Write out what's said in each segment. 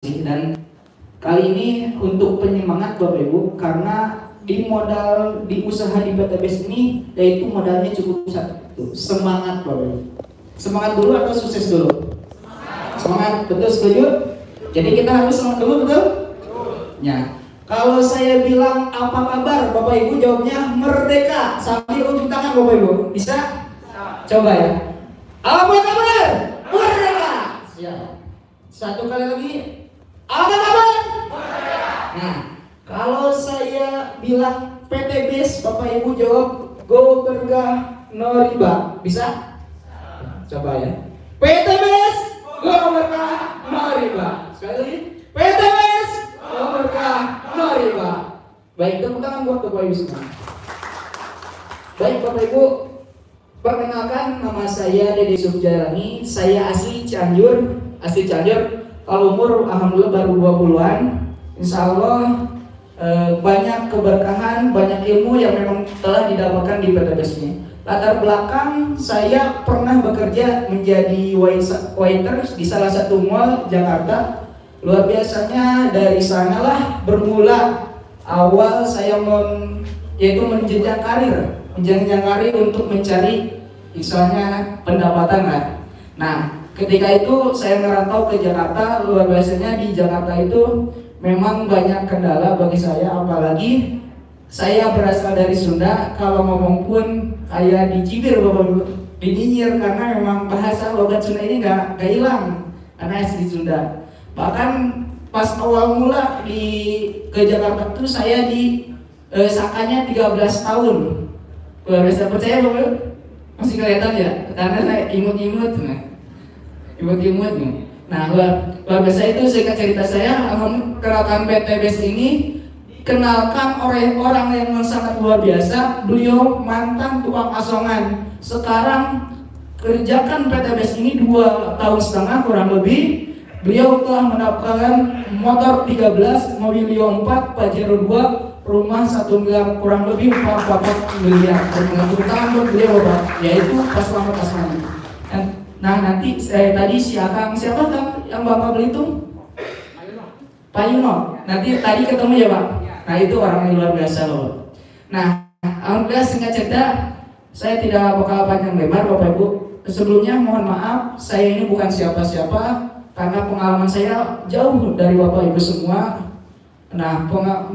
Dan kali ini untuk penyemangat Bapak Ibu, karena di usaha di PTBS ini yaitu modalnya cukup satu, semangat Bapak Ibu. Semangat dulu atau sukses dulu? Semangat, betul, setuju? Jadi kita harus semangat dulu, betul? Ya. Kalau saya bilang apa kabar, Bapak Ibu jawabnya merdeka sambil ujung tangan Bapak Ibu. Bisa? Coba ya. Apa kabar? Merdeka. Ya. Satu kali lagi. Apa kabar? Nah, kalau saya bilang PTBS, Bapak Ibu jawab go berkah no riba. Bisa? Coba ya. PTBS go berkah no riba. Sekali lagi. PTBS go berkah no riba. Baik, tepuk tangan buat Bapak Ibu semua. Baik Bapak Ibu, perkenalkan nama saya Dede Subjarani. Saya asli Cianjur. Kalau umur alhamdulillah baru 20-an. Insya Allah banyak keberkahan, banyak ilmu yang memang telah didapatkan di PTBS ini. Latar belakang saya pernah bekerja menjadi waiter di salah satu mall Jakarta. Luar biasanya dari sanalah bermula awal saya yaitu menjenjang karir untuk mencari misalnya pendapatan lah. Nah, ketika itu saya merantau ke Jakarta. Luar biasanya di Jakarta itu memang banyak kendala bagi saya, apalagi saya berasal dari Sunda. Kalau ngomong pun kayak dicibir Bapak, dinyinyir, karena memang bahasa logat Sunda ini nggak hilang karena asli Sunda. Bahkan pas awal mula ke Jakarta itu saya sakanya 13 tahun. Luar biasa, percaya Bapak? Masih kelihatan ya? Karena saya imut-imut nih. Nah, luar biasa itu singkat cerita saya. Kenalkan PTBS ini, kenalkan orang yang sangat luar biasa. Beliau mantan tukang asongan, sekarang kerjakan PTBS ini 2,5 tahun kurang lebih. Beliau telah mendapatkan motor 13, mobil Lio 4, Pajero 2, rumah 1 miliar kurang lebih 4 miliar. Dengan tangan buat beliau Bapak, yaitu Pak Slamet Asmani. Nah, nanti tadi si Akang siapa Kang yang Bapak beli itu? Pak Yuno. Nanti tadi ketemu ya Pak. Nah, itu orang yang luar biasa loh. Nah, alhamdulillah singkat cerita saya tidak bakal panjang lebar Bapak Ibu. Sebelumnya mohon maaf, saya ini bukan siapa-siapa karena pengalaman saya jauh dari Bapak Ibu semua. Nah,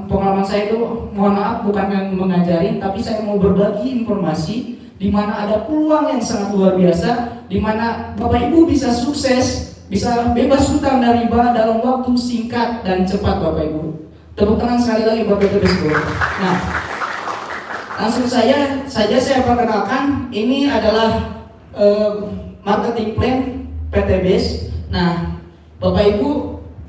pengalaman saya itu mohon maaf bukan yang mengajari, tapi saya mau berbagi informasi di mana ada peluang yang sangat luar biasa, di mana Bapak Ibu bisa sukses, bisa bebas hutang dan riba dalam waktu singkat dan cepat Bapak Ibu. Tepuk tangan sekali lagi buat PTBS. Nah, langsung saya perkenalkan, ini adalah marketing plan PTBS. Nah, Bapak Ibu,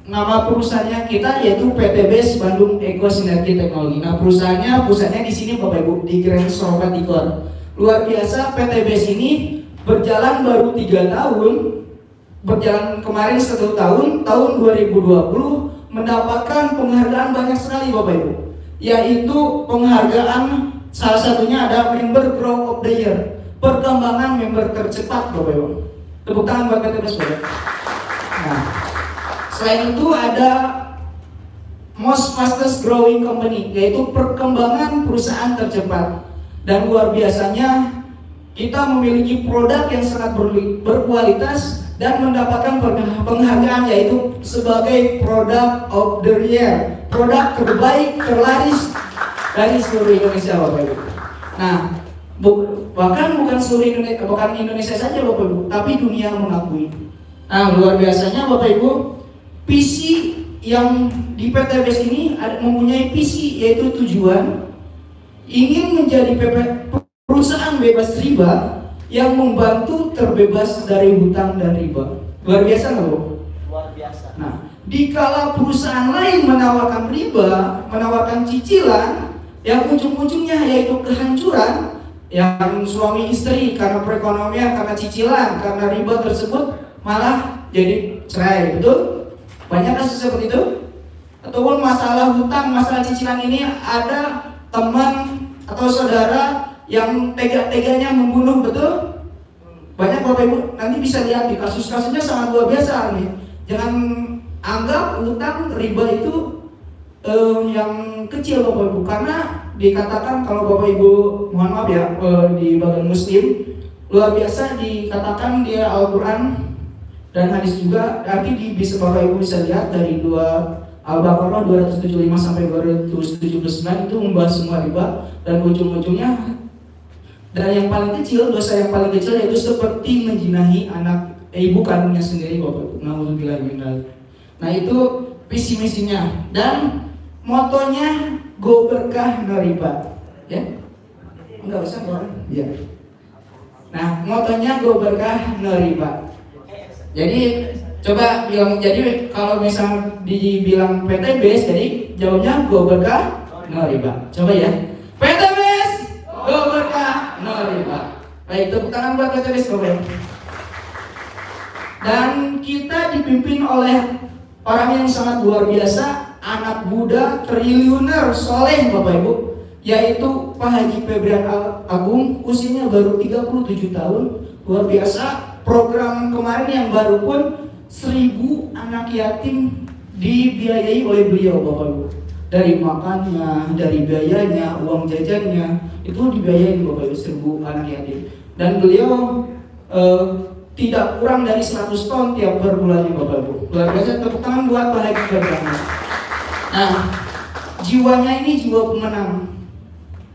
nama perusahaannya kita yaitu PTBS Bandung Eko Sinergi Teknologi. Nah, pusatnya di sini Bapak Ibu, di Grand Soroban Tikor. Luar biasa, PTBS ini berjalan baru 3 tahun. Berjalan kemarin 1 tahun, tahun 2020 mendapatkan penghargaan banyak sekali Bapak Ibu. Yaitu penghargaan salah satunya ada Member Growth of the Year, perkembangan member tercepat Bapak Ibu. Tepuk tangan buat PTBS Bapak. Nah, selain itu ada Most Fastest Growing Company, yaitu perkembangan perusahaan tercepat. Dan luar biasanya kita memiliki produk yang sangat berkualitas dan mendapatkan penghargaan yaitu sebagai Product of the Year, produk terbaik terlaris dari seluruh Indonesia Bapak Ibu. Nah, bahkan bukan Indonesia saja Bapak Ibu, tapi dunia mengakui. Nah, luar biasanya Bapak Ibu, PC yang di PTBS ini mempunyai visi yaitu tujuan ingin menjadi perusahaan bebas riba yang membantu terbebas dari hutang dan riba. Luar biasa nggak Bu? Luar biasa. Nah, dikala perusahaan lain menawarkan riba, menawarkan cicilan yang ujung-ujungnya yaitu kehancuran, yang suami istri karena perekonomian, karena cicilan, karena riba tersebut malah jadi cerai, betul? Banyak kasus seperti itu? Ataupun masalah hutang, masalah cicilan ini ada teman atau saudara yang tega-teganya membunuh, betul? Banyak Bapak Ibu, nanti bisa lihat di kasus-kasusnya sangat luar biasa nih. Jangan anggap utang riba itu yang kecil Bapak Ibu, karena dikatakan kalau Bapak Ibu mohon maaf ya di bagian Muslim luar biasa dikatakan dia Al-Quran dan hadis juga, nanti bisa Bapak Ibu bisa lihat dari 2 Al-Baqarah 275 sampai 279 itu membahas semua riba, dan ujung-ujungnya dan yang paling kecil, dosa yang paling kecil yaitu seperti menjinahi anak ibu kandungnya sendiri Bapak Ibu. Nauzubillah min dzalik. Nah itu visi misinya dan motonya go berkah no riba. Ya? Enggak usah Bang. Ya. Nah, motonya go berkah no riba. Jadi coba bilang, jadi kalau misal dibilang PTBS jadi jawabnya go berkah no riba. Coba ya. PTBS go berkah no riba. Baik, tepuk tangan buat PTBS Bapak Ibu. Dan kita dipimpin oleh orang yang sangat luar biasa, anak muda triliuner soleh Bapak Ibu, yaitu Pak Haji Febrian Agung, usianya baru 37 tahun, luar biasa. Program kemarin yang baru pun 1000 anak yatim dibiayai oleh beliau Bapak Ibu. Dari makannya, dari biayanya, uang jajannya, itu dibiayai Bapak Ibu 1000 anak yatim. Dan beliau tidak kurang dari 100 ton tiap per bulannya Bapak Ibu. Luar biasa, tepuk tangan buat Pak Haji Febrian. Nah, jiwanya ini jiwa pemenang.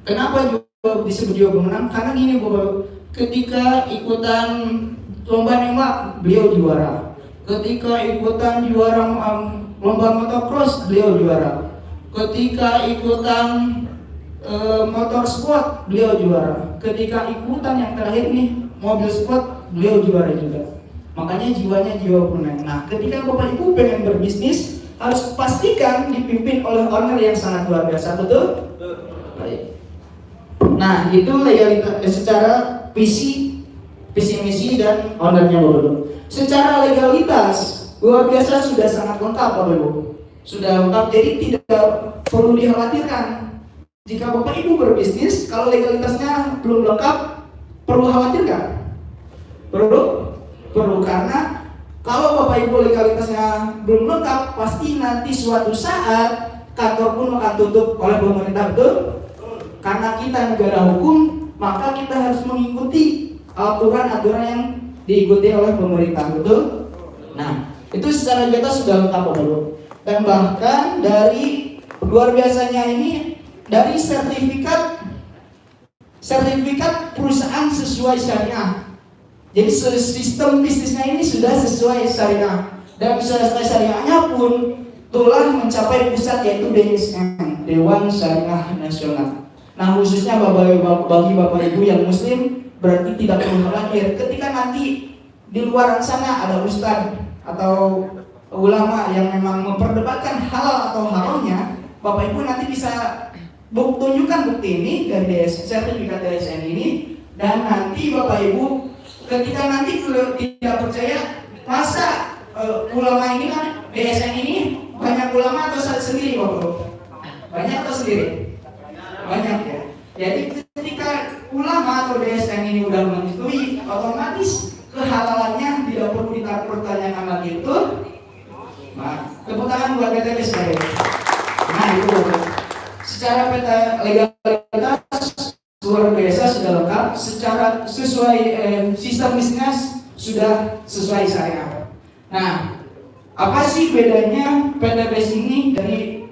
Kenapa disebut jiwa pemenang? Karena gini Bapak Ibu, ketika ikutan lomba nembak beliau juara, ketika ikutan juara lomba motocross beliau juara, ketika ikutan motor sport beliau juara, ketika ikutan yang terakhir nih mobil sport beliau juara juga. Makanya jiwanya jiwa pemenang. Nah, ketika Bapak Ibu pengen berbisnis harus pastikan dipimpin oleh owner yang sangat luar biasa, betul? Baik. Nah, itu legalitas secara visi misi dan ownernya Bapak Ibu. Secara legalitas luar biasa sudah sangat lengkap Bapak Ibu. Sudah lengkap, jadi tidak perlu dikhawatirkan. Jika Bapak Ibu berbisnis, kalau legalitasnya belum lengkap, perlu khawatir nggak? Perlu, karena kalau Bapak Ibu legalitasnya belum lengkap, pasti nanti suatu saat kantor pun akan tutup oleh pemerintah, betul? Karena kita negara hukum, maka kita harus mengikuti aturan-aturan yang diikuti oleh pemerintah, betul? Nah, itu secara data sudah lengkap Bapak Ibu. Dan bahkan dari luar biasanya ini, dari sertifikat perusahaan sesuai syariah. Jadi sistem bisnisnya ini sudah sesuai syariah, dan sesuai syariahnya pun telah mencapai pusat yaitu DSN, Dewan Syariah Nasional. Nah, khususnya bagi Bapak Ibu yang Muslim berarti tidak perlu khawatir ketika nanti di luar sana ada ustadz atau ulama yang memang memperdebatkan halal atau haramnya, Bapak Ibu nanti bisa tunjukkan bukti ini dari DSN, sertifikat DSN ini, dan nanti Bapak Ibu ketika nanti tidak percaya, masa ulama ini kan DSN ini banyak ulama atau sendiri Bapak? Banyak atau sendiri? Banyak ya. Jadi ketika ulama atau DSN ini udah menyetujui, otomatis kehalalannya tidak perlu dipertanyakan lagi, itu. Nah, tepuk tangan buat PTBS saya. Nah itu secara peta legalitas luar biasa sudah lengkap, secara sesuai sistem bisnis sudah sesuai syariah. Nah, apa sih bedanya PTBS ini dari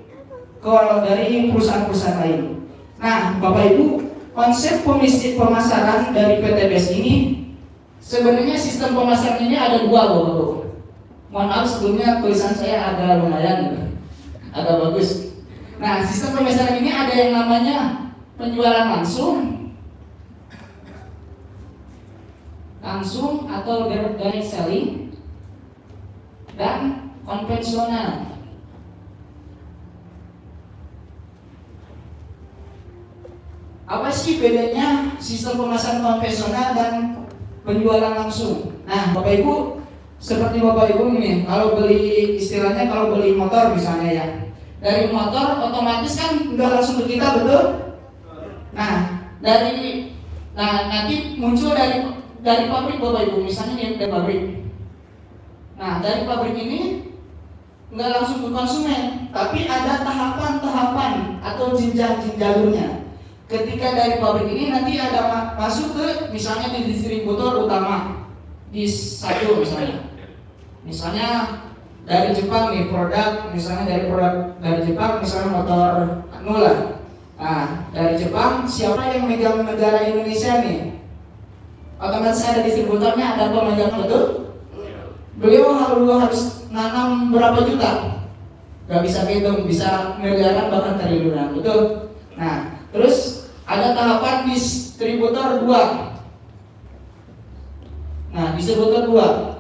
perusahaan-perusahaan lain? Nah, Bapak Ibu, konsep pemasaran dari PTBS ini sebenarnya sistem pemasaran ini ada dua Bapak Ibu. Mohon maaf sebelumnya tulisan saya agak lumayan, agak bagus. Nah, sistem pemasaran ini ada yang namanya penjualan langsung atau direct selling, dan konvensional. Apa sih bedanya sistem pemasaran konvensional dan penjualan langsung? Nah, Bapak Ibu, seperti Bapak Ibu ini, kalau beli istilahnya kalau beli motor misalnya ya, dari motor otomatis kan nggak langsung ke kita, betul? Nah, nanti muncul dari pabrik Bapak Ibu, misalnya dari pabrik. Nah, dari pabrik ini nggak langsung ke konsumen, tapi ada tahapan-tahapan atau jenjang jalurnya. Ketika dari pabrik ini nanti ada masuk ke misalnya di distributor utama di satu misalnya dari Jepang nih produk, misalnya dari Jepang misalnya motor Nula. Nah dari Jepang siapa yang megang negara Indonesia nih? Otomatis ada distributornya, ada pemegang, betul? Beliau harus nanam berapa juta? Gak bisa hitung, bisa miliaran bahkan triliunan, betul? Nah, terus ada tahapan distributor 2. Nah, distributor 2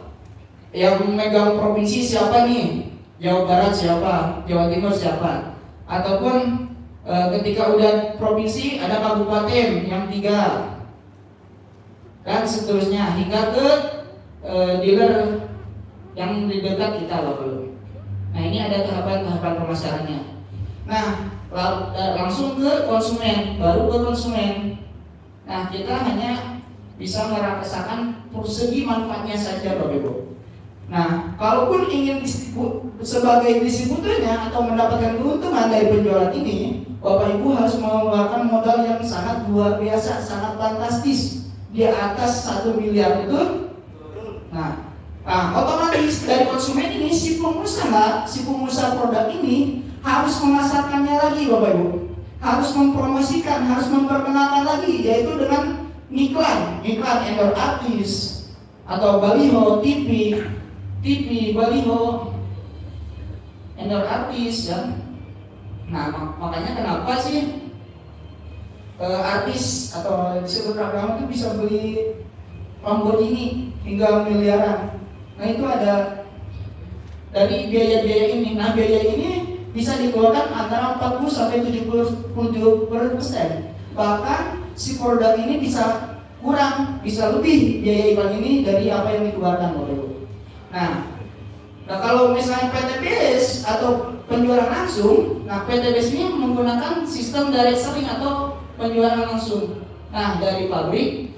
yang memegang provinsi siapa nih? Jawa Barat siapa? Jawa Timur siapa? Ataupun ketika udah provinsi ada kabupaten yang 3 dan seterusnya hingga ke dealer yang di dekat kita loh. Nah ini ada tahapan-tahapan pemasarannya. Nah langsung ke konsumen, baru ke konsumen. Nah kita hanya bisa merasakan segi manfaatnya saja Bapak Ibu. Nah kalaupun ingin sebagai distributornya atau mendapatkan keuntungan dari penjualan ini, Bapak Ibu harus mengeluarkan modal yang sangat luar biasa, sangat fantastis, di atas 1 miliar, betul? Nah otomatis dari konsumen ini si pengusaha produk ini harus memasarkannya lagi Bapak Ibu, harus mempromosikan, harus memperkenalkan lagi, yaitu dengan iklan endor artis atau baliho TV baliho endor artis ya. Nah makanya kenapa sih artis atau disebut agama itu bisa beli Lamborghini hingga miliaran. Nah itu ada dari biaya-biaya ini. Nah biaya ini bisa dikeluarkan antara 40 sampai 70%. Bahkan si produk ini bisa kurang, bisa lebih biaya iklan ini dari apa yang dikeluarkan Bapak Ibu. Nah kalau misalnya PTBS atau penjualan langsung, nah PTBS ini menggunakan sistem direct selling atau penjualan langsung. Nah dari pabrik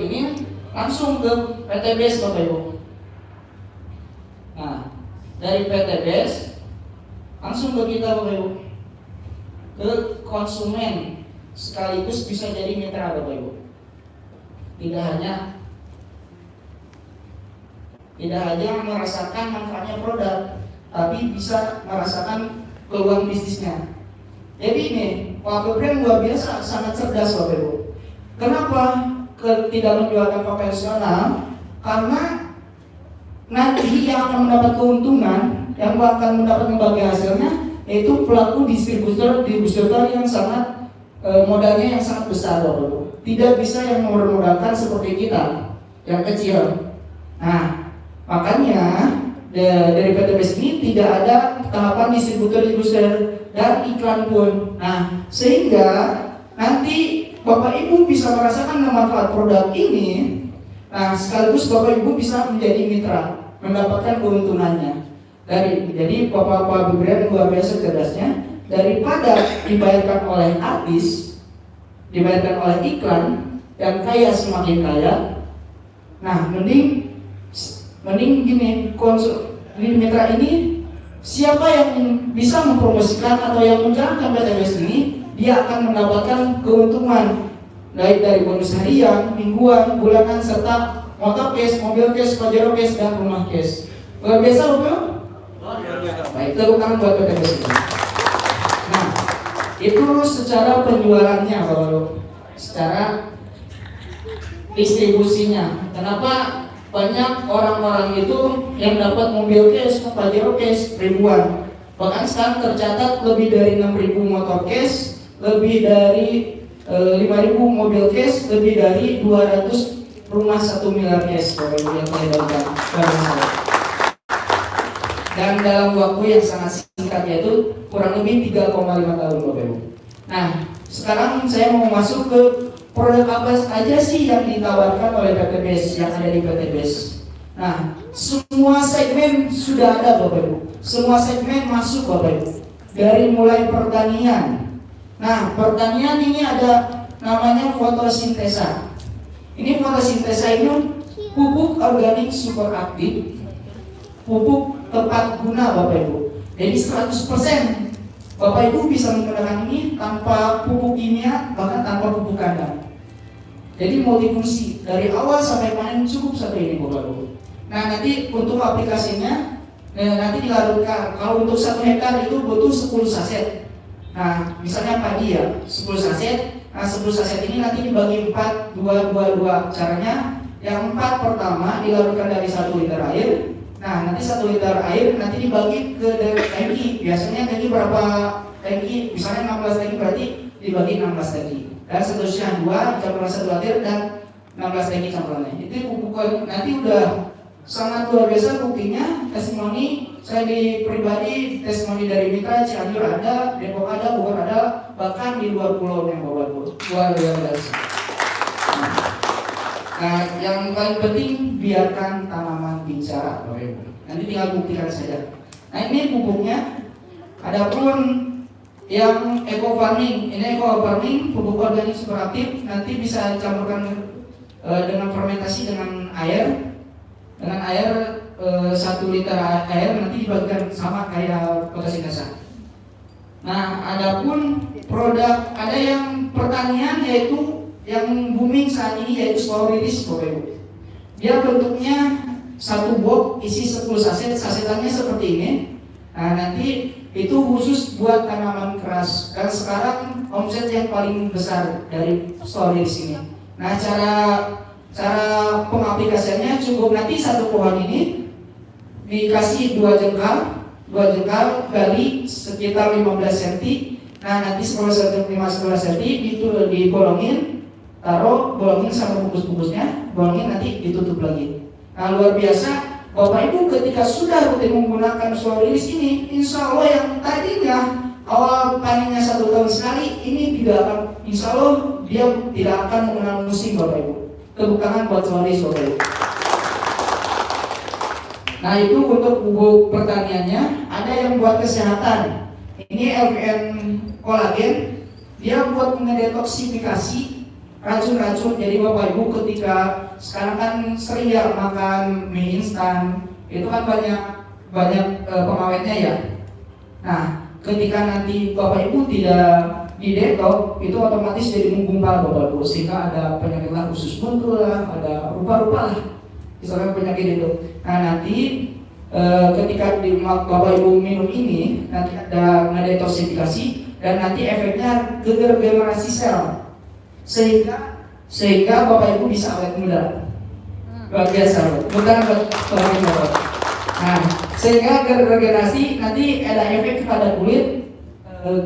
ini langsung ke PTBS Bapak Ibu. Nah dari PTBS langsung ke kita Bapak Ibu, ke konsumen, sekaligus bisa jadi mitra Bapak Ibu. Tidak hanya merasakan manfaatnya produk, tapi bisa merasakan peluang bisnisnya. Jadi ini Wabil Brand luar biasa, sangat cerdas Bapak Ibu. Kenapa tidak menjualkan konvensional? Karena nanti yang akan mendapat keuntungan, yang akan mendapatkan bagian hasilnya, yaitu pelaku distributor yang sangat modalnya yang sangat besar Bapak Ibu. Tidak bisa yang memodalkan seperti kita yang kecil. Nah makanya dari PTBS ini tidak ada tahapan distributor dan iklan pun. Nah sehingga nanti Bapak Ibu bisa merasakan manfaat produk ini. Nah sekaligus Bapak Ibu bisa menjadi mitra, mendapatkan keuntungannya. Jadi Bapak Brand luar biasa cerdasnya. Daripada dibayarkan oleh artis, dibayarkan oleh iklan yang kaya semakin kaya. Nah mending gini, mitra ini siapa yang bisa mempromosikan atau yang menjalankan PTBS ini, dia akan mendapatkan keuntungan baik dari bonus harian, mingguan, bulanan, serta motor cash, mobil cash, pajero cash, dan rumah cash. Luar biasa Bapak? Baik, tepuk tangan buat PTBS ini. Nah, itu secara penjualannya Bapak, secara distribusinya. Kenapa banyak orang-orang itu yang dapat mobil cash, pajero cash ribuan? Bahkan sekarang tercatat lebih dari 6.000 motor cash, lebih dari 5.000 mobil cash, lebih dari 200 rumah 1 miliar cash Bapak Ibu yang saya dapatkan. Dan dalam waktu yang sangat singkat, yaitu kurang lebih 3,5 tahun Bapak Ibu. Nah sekarang saya mau masuk ke produk apa aja sih yang ditawarkan oleh PTBS, yang ada di PTBS. Nah semua segmen sudah ada Bapak Ibu, semua segmen masuk Bapak Ibu. Dari mulai pertanian. Nah pertanian ini ada namanya fotosintesa. Ini fotosintesa ini pupuk organik super aktif pupuk tepat guna Bapak Ibu. Jadi 100% Bapak Ibu bisa menggunakan ini tanpa pupuk kimia, bahkan tanpa pupuk kandang. Jadi multifungsi dari awal sampai panen cukup satu ini Bapak Ibu. Nah nanti untuk aplikasinya nanti dilarutkan. Kalau untuk 1 hektar itu butuh 10 saset. Nah misalnya padi ya 10 saset. Nah 10 saset ini nanti dibagi 4, 2, 2, 2. Caranya yang 4 pertama dilarutkan dari 1 liter air. Nah nanti 1 liter air nanti dibagi ke tangki. Biasanya tangki berapa tangki? Misalnya 16 tangki berarti dibagi 16 tangki. Dan seterusnya 2 campuran 1 liter dan 16 tangki campurannya. Itu pupuk nanti udah sangat luar biasa buktinya. Testimoni saya di pribadi, testimoni dari Mitra Cianjur ada, Depok ada, Bogor ada, bahkan di luar pulau yang luar biasa. Nah, yang paling penting biarkan tanaman bicara, Bapak Ibu. Nanti tinggal buktikan saja. Nah, ini pupuknya. Adapun yang eco farming, ini eco farming pupuk organik super aktif nanti bisa dicampurkan dengan fermentasi dengan air. Dengan air 1 liter air nanti dibagikan sama kayak potasi kasar. Nah, adapun produk ada yang pertanian yaitu yang booming saat ini yaitu slow release Bapak Ibu. Dia bentuknya 1 box isi 10 saset, sasetannya seperti ini. Nah, nanti itu khusus buat tanaman keras. Dan sekarang omset yang paling besar dari slow release ini. Nah, cara pengaplikasiannya cukup nanti 1 pohon ini dikasih 2 jengkal gali sekitar 15 cm. Nah nanti 10 cm itu dibolongin, bolongin sama bungkus-bungkusnya, bolongin nanti ditutup lagi. Nah luar biasa Bapak Ibu ketika sudah rutin menggunakan slow release ini, insya Allah yang tadinya awal panennya 1 tahun sekali, ini tidak akan, insya Allah dia tidak akan mengenal musim Bapak Ibu. Tepuk tangan buat Solis Bapak Ibu. Nah itu untuk pupuk pertaniannya. Ada yang buat kesehatan. Ini LVN kolagen. Dia buat mendetoksifikasi racun-racun. Jadi Bapak Ibu ketika sekarang kan sering ya makan mie instan, itu kan banyak pengawetnya ya. Nah ketika nanti Bapak Ibu tidak didetok, itu otomatis jadi menggumpal Bapak Ibu, sehingga ada penyakit lah usus buntu lah, ada rupa-rupa lah, misalnya penyakit itu. Nah nanti ketika Bapak Ibu minum ini nanti ada ngedetoksifikasi dan nanti efeknya regenerasi sel, sehingga Bapak Ibu bisa awet muda. Luar biasa, bukan Bapak Ibu. Nah sehingga regenerasi nanti ada efek kepada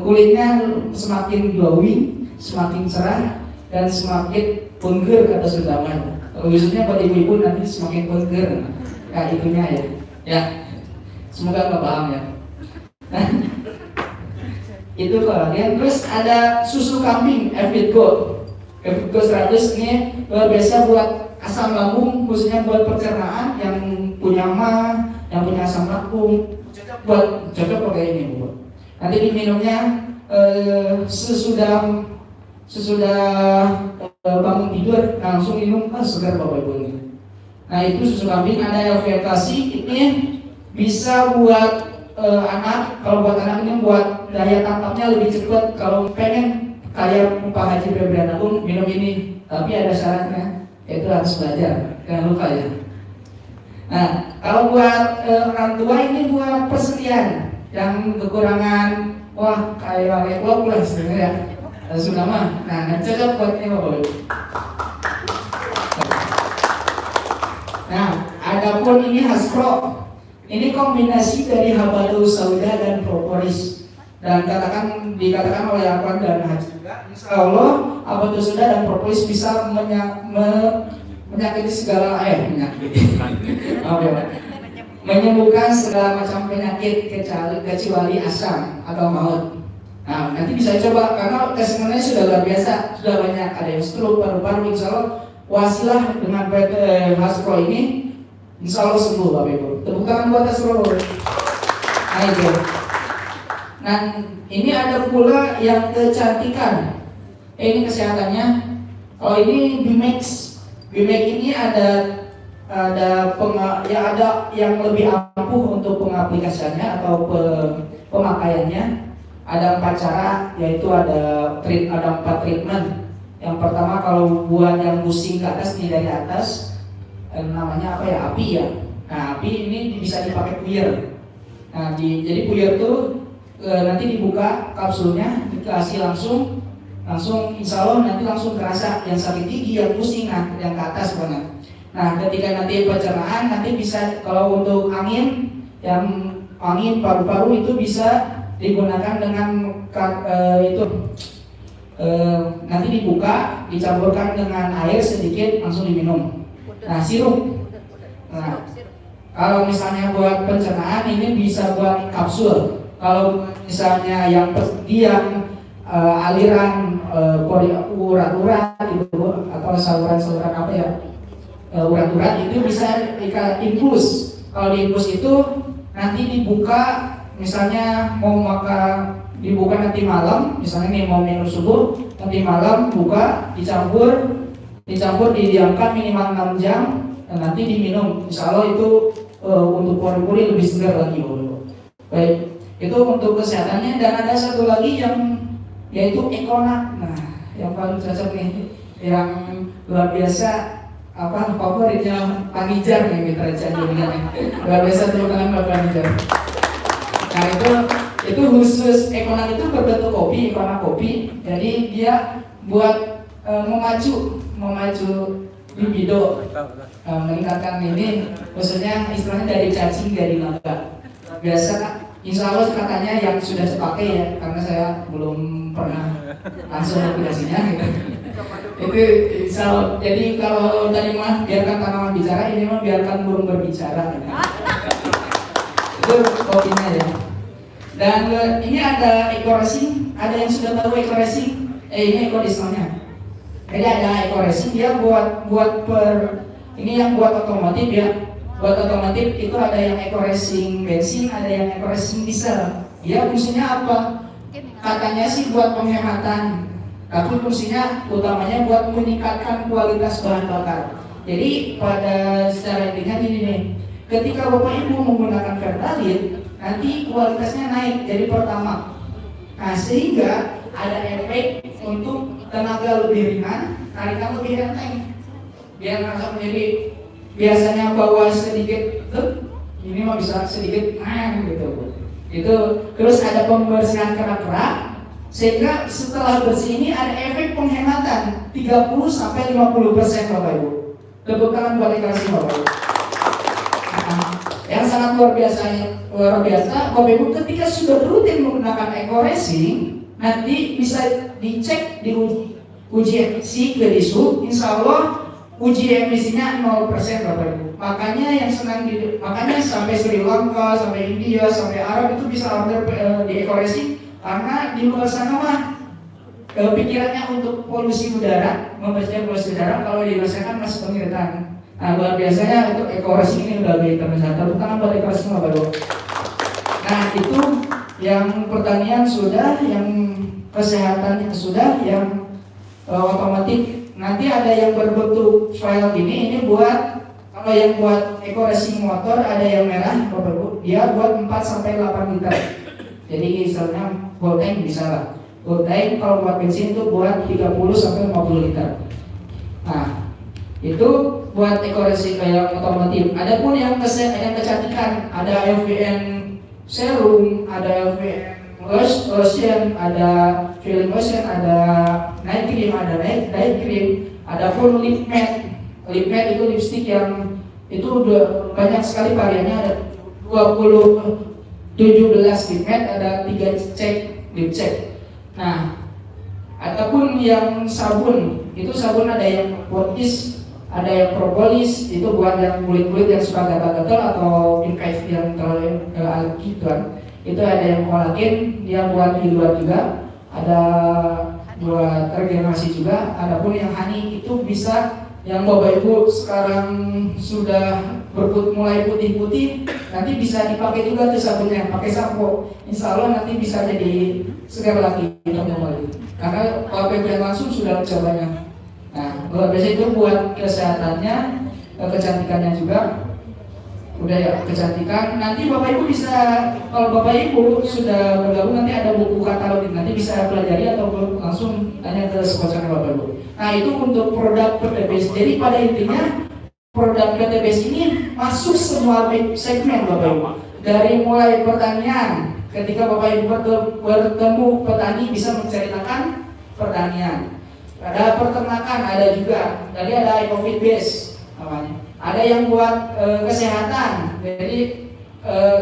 kulitnya semakin glowing, semakin cerah dan semakin pengger kata Sundaman. Khususnya pada ibu-ibu nanti semakin pengger. Ya itunya ya. Ya. Semoga Bapak paham ya. Nah, itu kolagen. Terus ada susu kambing Evitgo. Evitgo 100 ini luar biasa buat asam lambung, khususnya buat pencernaan yang punya mah, yang punya asam lambung. Cocok pakai ini Bu. Nanti diminumnya sesudah bangun tidur, langsung minum, segar Bapak Ibu ini. Nah itu susu kambing. Ada fermentasi, ini bisa buat anak. Kalau buat anak ini buat daya tangkapnya lebih cepat. Kalau pengen kayak Pak Haji Febrian Agung minum ini, tapi ada syaratnya, yaitu harus belajar, jangan lupa ya. Nah kalau buat orang tua ini buat persediaan yang kekurangan, wah kayak vlog lah sebenarnya sudah mah. Nah cocok buat ini Bapak Ibu. Nah adapun ini Haspro, ini kombinasi dari Habatus sauda dan propolis, dan dikatakan oleh Al-Quran dan Hadis juga, insya Allah Habatus sauda dan propolis bisa menyakiti segala menyembuhkan segala macam penyakit kecuali asam atau maut. Nah nanti bisa coba karena testimoninya sudah luar biasa, sudah banyak, ada yang stroke, paru-paru, insya Allah wasilah dengan PT Haspro ini insya Allah sembuh Bapak Ibu. Tepuk tangan buat Haspro. Nah itu. Nah ini ada pula yang kecantikan. Ini kesehatannya. Kalau ini Bimex ini ada ada yang lebih ampuh untuk pengaplikasiannya atau pemakaiannya. Ada 4 cara, yaitu ada 4 treatment. Yang pertama, kalau buat yang pusing ke atas, nih dari atas, namanya apa ya, api ya. Nah, api ini bisa dipakai puyer. Nah, jadi puyer tuh nanti dibuka kapsulnya, dikasih langsung insya Allah nanti langsung terasa yang sakit gigi, yang pusing, nah yang ke atas banget. Nah, ketika nanti pencernaan, nanti bisa kalau untuk angin paru-paru itu bisa digunakan dengan nanti dibuka, dicampurkan dengan air sedikit, langsung diminum. Nah, sirup. Nah, kalau misalnya buat pencernaan ini bisa buat kapsul. Kalau misalnya yang aliran urat-urat gitu atau saluran-saluran apa ya, urat-urat itu bisa infus. Kalau diinfus itu nanti dibuka, misalnya dibuka nanti malam, misalnya nih mau minum subuh, nanti malam buka, dicampur didiamkan minimal 6 jam, dan nanti diminum. Insya Allah itu untuk pori-pori lebih segar lagi. Baik, itu untuk kesehatannya. Dan ada satu lagi yaitu Econac. Nah, yang paling cocok nih, yang luar biasa, favoritnya Pak Nijar nih, mitra jajanan luar biasa, terima kasih Pak Nijar. Nah, itu khusus Econac itu berbentuk kopi, Econac kopi. Jadi dia buat memacu libido, meningkatkan ini, khususnya istilahnya dari cacing, dari naga. Biasa, insya Allah katanya yang sudah terpakai ya, karena saya belum pernah langsung aplikasinya gitu. Itu insya Allah. Jadi kalau tadi mah biarkan tanaman bicara, ini mah biarkan burung berbicara gitu. Itu kopinya ya. Dan ini ada eco-racing, ada yang sudah tahu eco-racing? Ini eco-disnanya. Jadi ada eco-racing, dia ini yang buat otomotif ya. Buat otomotif itu ada yang eco-racing bensin, ada yang eco-racing diesel. Dia fungsinya apa? Katanya sih buat penghematan, tapi fungsinya utamanya buat meningkatkan kualitas bahan bakar. Jadi secara intinya ini nih, ketika Bapak Ibu menggunakan Pertalite, nanti kualitasnya naik jadi pertama. Nah, sehingga ada efek untuk tenaga lebih ringan, tarikan lebih enteng. Biar langsung menjadi biasanya bawa sedikit, ini mah bisa sedikit gitu. Itu terus ada pembersihan kerak-kerak, sehingga setelah bersih ini ada efek penghematan 30-50% Bapak Ibu. Tepuk tangan buat ikhlas Bapak Ibu. Yang sangat luar biasa, Bapak Ibu ketika sudah rutin menggunakan eco-racing, nanti bisa dicek di uji emisi ke Disub, insya Allah uji emisinya 0% Bapak Ibu. Makanya makanya sampai Sri Lanka, sampai India, sampai Arab itu bisa order di eco-racing, karena di luar sana mah pikirannya untuk polusi udara, membersihkan polusi udara, kalau dirasakan masih pengiritan. Nah, luar biasanya itu eco-racing ini udah lebih terbesar. Tepuk tangan buat eco-racing Bapak Ibu. Nah, itu yang pertanian sudah, yang kesehatannya sudah, yang otomotif. Nanti ada yang berbentuk file gini, ini buat, kalau yang buat eco-racing motor ada yang merah Bapak Ibu, dia buat 4-8 liter. Jadi misalnya full tank bisa lah. Full tank kalau buat bensin itu buat 30-50 liter. Nah, itu buat eco-racing kayak otomotif. Adapun yang kecantikan, ada LVN serum, ada LVN lotion, ada filling lotion, ada night cream, ada pun lip matte. Lip matte itu lipstick yang itu udah banyak sekali variannya, ada 17 lip matte, ada 3 lip check. Nah, ataupun yang sabun, itu sabun ada yang Fortis, ada yang propolis, itu buat yang kulit-kulit yang suka gatal-gatal atau infeksi yang terlalu alergi kan. Itu ada yang kolagen, dia buat di luar juga, ada buat regenerasi juga. Adapun yang honey itu bisa, yang Bapak Ibu sekarang sudah mulai putih-putih, nanti bisa dipakai juga tuh sabunnya, pakai sampo. Insya Allah nanti bisa jadi segar lagi kembali. Karena Bapak Ibu yang langsung sudah mencobanya. Nah, luar biasa itu buat kesehatannya. kecantikannya juga. Udah ya, kecantikan. Nanti Bapak Ibu bisa, kalau Bapak Ibu sudah bergabung nanti ada buku katalog, nanti bisa pelajari atau langsung tanya ke sekolah Bapak Ibu. Nah itu untuk produk PTBS. Jadi pada intinya produk PTBS ini masuk semua segmen Bapak Ibu. Dari mulai pertanian, ketika Bapak Ibu bertemu petani bisa menceritakan pertanian. Ada peternakan, ada juga. Tadi ada COVID base namanya. Ada yang buat kesehatan. Jadi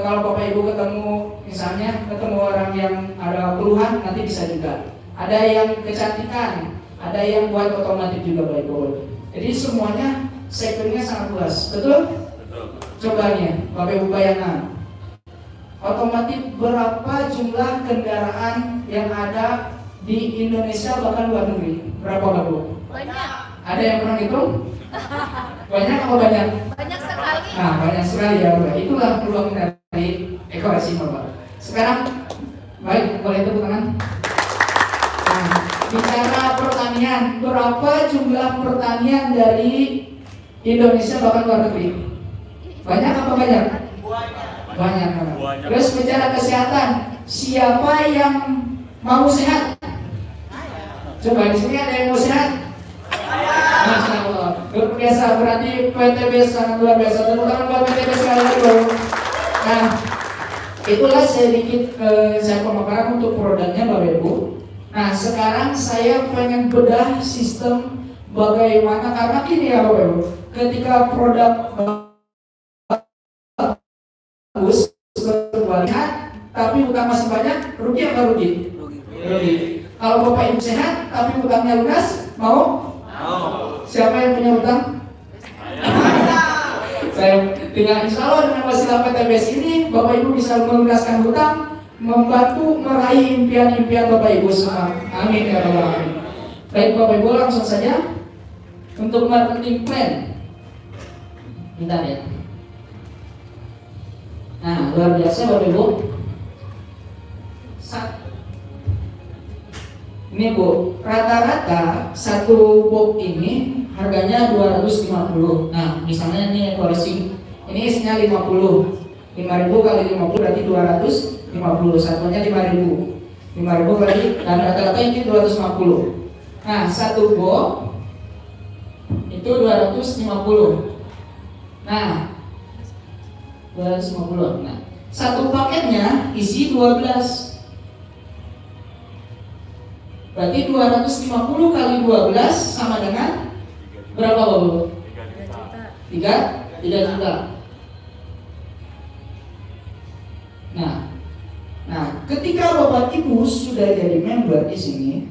kalau Bapak Ibu ketemu orang yang ada keluhan nanti bisa juga. Ada yang kecantikan, ada yang buat otomatis juga Bapak Ibu. Jadi semuanya segmennya sangat luas. Betul? Betul. Coba nih Bapak Ibu bayangkan. Otomatis berapa jumlah kendaraan yang ada di Indonesia bahkan luar negeri? Berapa Bapak Ibu? Banyak. Ada yang pernah hitung? Banyak atau banyak? Banyak sekali. Nah, banyak sekali ya, Bapak. Itulah peluang dari ekonomi Bapak. Sekarang, baik, boleh tepuk tangan. Nah, bicara pertanian, berapa jumlah pertanian dari Indonesia bahkan luar negeri? Banyak apa banyak? Banyak. Terus bicara kesehatan, siapa yang mau sehat? Coba di sini ada yang mau sehat? Masya Allah, luar biasa, berarti PTBS sangat luar biasa. Tepuk tangan buat PTBS sekali lagi bro. Nah, itulah sedikit saya pemaparan untuk produknya Bapak Ibu. Nah, sekarang saya pengen bedah sistem bagaimana, karena gini ya Bapak Ibu, ketika produk bagus berkualitas tapi utang masih banyak, rugi apa rugi? Rugi. Kalau Bapak Ibu sehat tapi utangnya lunas, mau? Siapa yang punya utang? Saya dengan insya Allah dengan wasilah PTBS ini Bapak Ibu bisa melunaskan hutang, membantu meraih impian-impian Bapak Ibu semua. Amin ya Rabbal Alamin. Baik Bapak Ibu, langsung saja untuk marketing plan. Bentar ya. Nah, luar biasa Bapak Ibu. Ini Bu, rata-rata satu box ini harganya 250. Nah, misalnya ini evaluasi, ini isinya 50. 5.000 kali 50 berarti 250. Satunya 5.000. 5.000 kali, dan rata-rata ini 250. Nah, satu box itu 250. Nah, 250. Nah, satu paketnya isi 12. Berarti 250 kali 12 sama dengan berapa Bapak? 3 juta. Nah, ketika Bapak Ibu sudah jadi member di sini,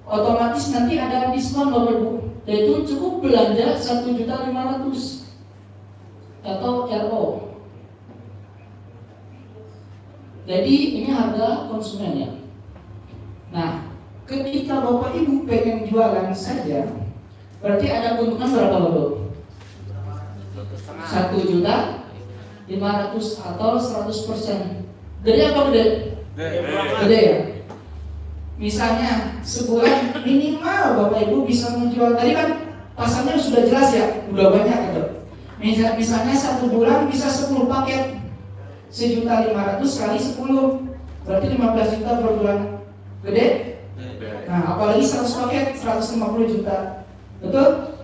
otomatis nanti ada diskon Bapak Ibu, yaitu cukup belanja 1.500.000 atau RO. Jadi ini harga konsumennya. Nah, ketika Bapak Ibu pengen jualan saja, berarti ada keuntungan berapa Bapak? 1.500.000 atau 100%. Gede apa gede? Gede ya. Misalnya sebulan minimal Bapak Ibu bisa menjual, tadi kan pasarnya sudah jelas ya, udah banyak gitu. Misalnya satu bulan bisa 10 paket, 1.500.000 kali 10, berarti 15 juta per bulan. Gede? Nah, apalagi 100 paket 150 juta. Betul?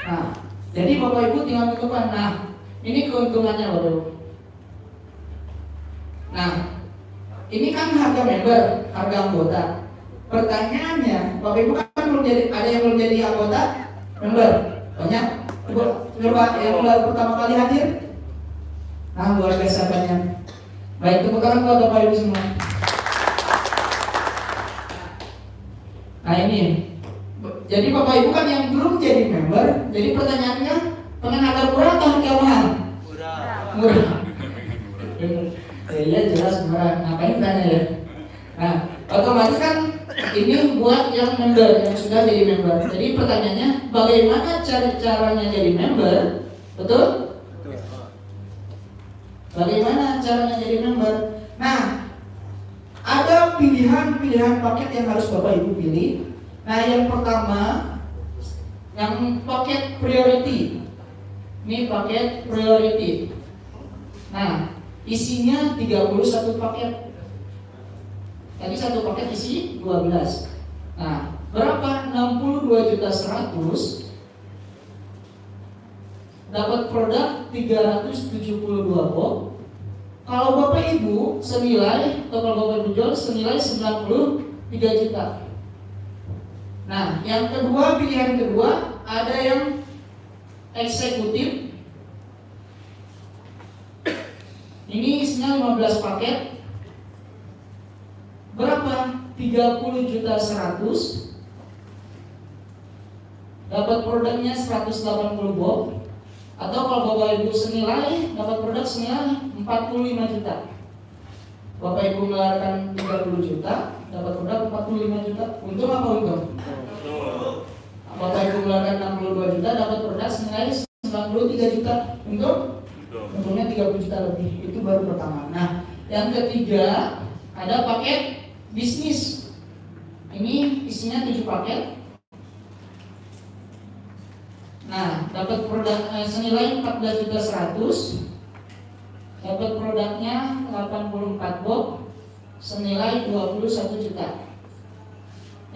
Nah, jadi Bapak Ibu tinggal tentukan. Nah, ini keuntungannya Bapak Ibu. Nah, ini kan harga member, harga anggota. Pertanyaannya, Bapak Ibu kan belum jadi, ada yang belum jadi anggota member? Banyak? Coba yang baru pertama kali hadir? Nah, luar biasa banyak. Baik, tepuk tangan buat Bapak Ibu semua. Nah ini, jadi Bapak Ibu kan yang belum jadi member, jadi pertanyaannya, pengen harga murah atau harga mahal? Murah. Ya jelas murah, ngapain tanya ya? Nah, otomatis kan ini buat yang member, yang sudah jadi member. Jadi pertanyaannya, bagaimana caranya jadi member? Betul? Bagaimana caranya jadi member? Nah, ada pilihan-pilihan paket yang harus Bapak Ibu pilih. Nah, yang pertama, yang paket priority. Ini paket priority. Nah, isinya 31 paket. Tadi satu paket isi 12. Nah, berapa? 62.100.000 dapat produk 372 box. Kalau Bapak Ibu senilai, atau kalau Bapak Ibu jual senilai 93 juta. Nah, yang kedua, pilihan kedua, ada yang eksekutif. Ini isinya 15 paket. Berapa? 30.100.000. Dapat produknya 180 box. Atau kalau Bapak Ibu senilai, dapat produk senilai 45 juta. Bapak Ibu mengeluarkan 30 juta, dapat produk 45 juta. Untung apa untung? Bapak Ibu mengeluarkan 62 juta, dapat produk senilai 93 juta. Untungnya 30 juta lebih. Itu baru pertama. Nah, yang ketiga ada paket bisnis. Ini isinya 7 paket. Nah, dapat produk senilai 14.100.000. Dapat produknya 84 box senilai 21 juta.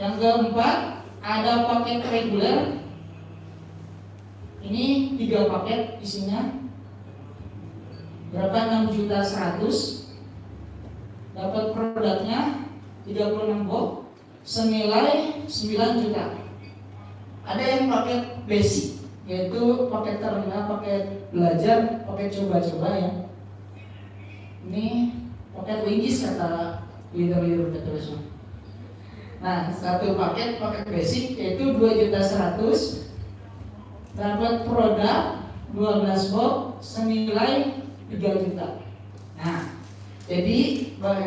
Yang keempat ada paket reguler. Ini 3 paket isinya. Berapa? 6.100.000. Dapat produknya 36 box senilai 9 juta. Ada yang paket basic, yaitu paket terminal, paket belajar, paket coba-coba ya. Ini paket linggis kata leader-leader Petrus. Nah, satu paket basic yaitu 2.100.000. Dapat produk 12 box senilai 3 juta. Nah, jadi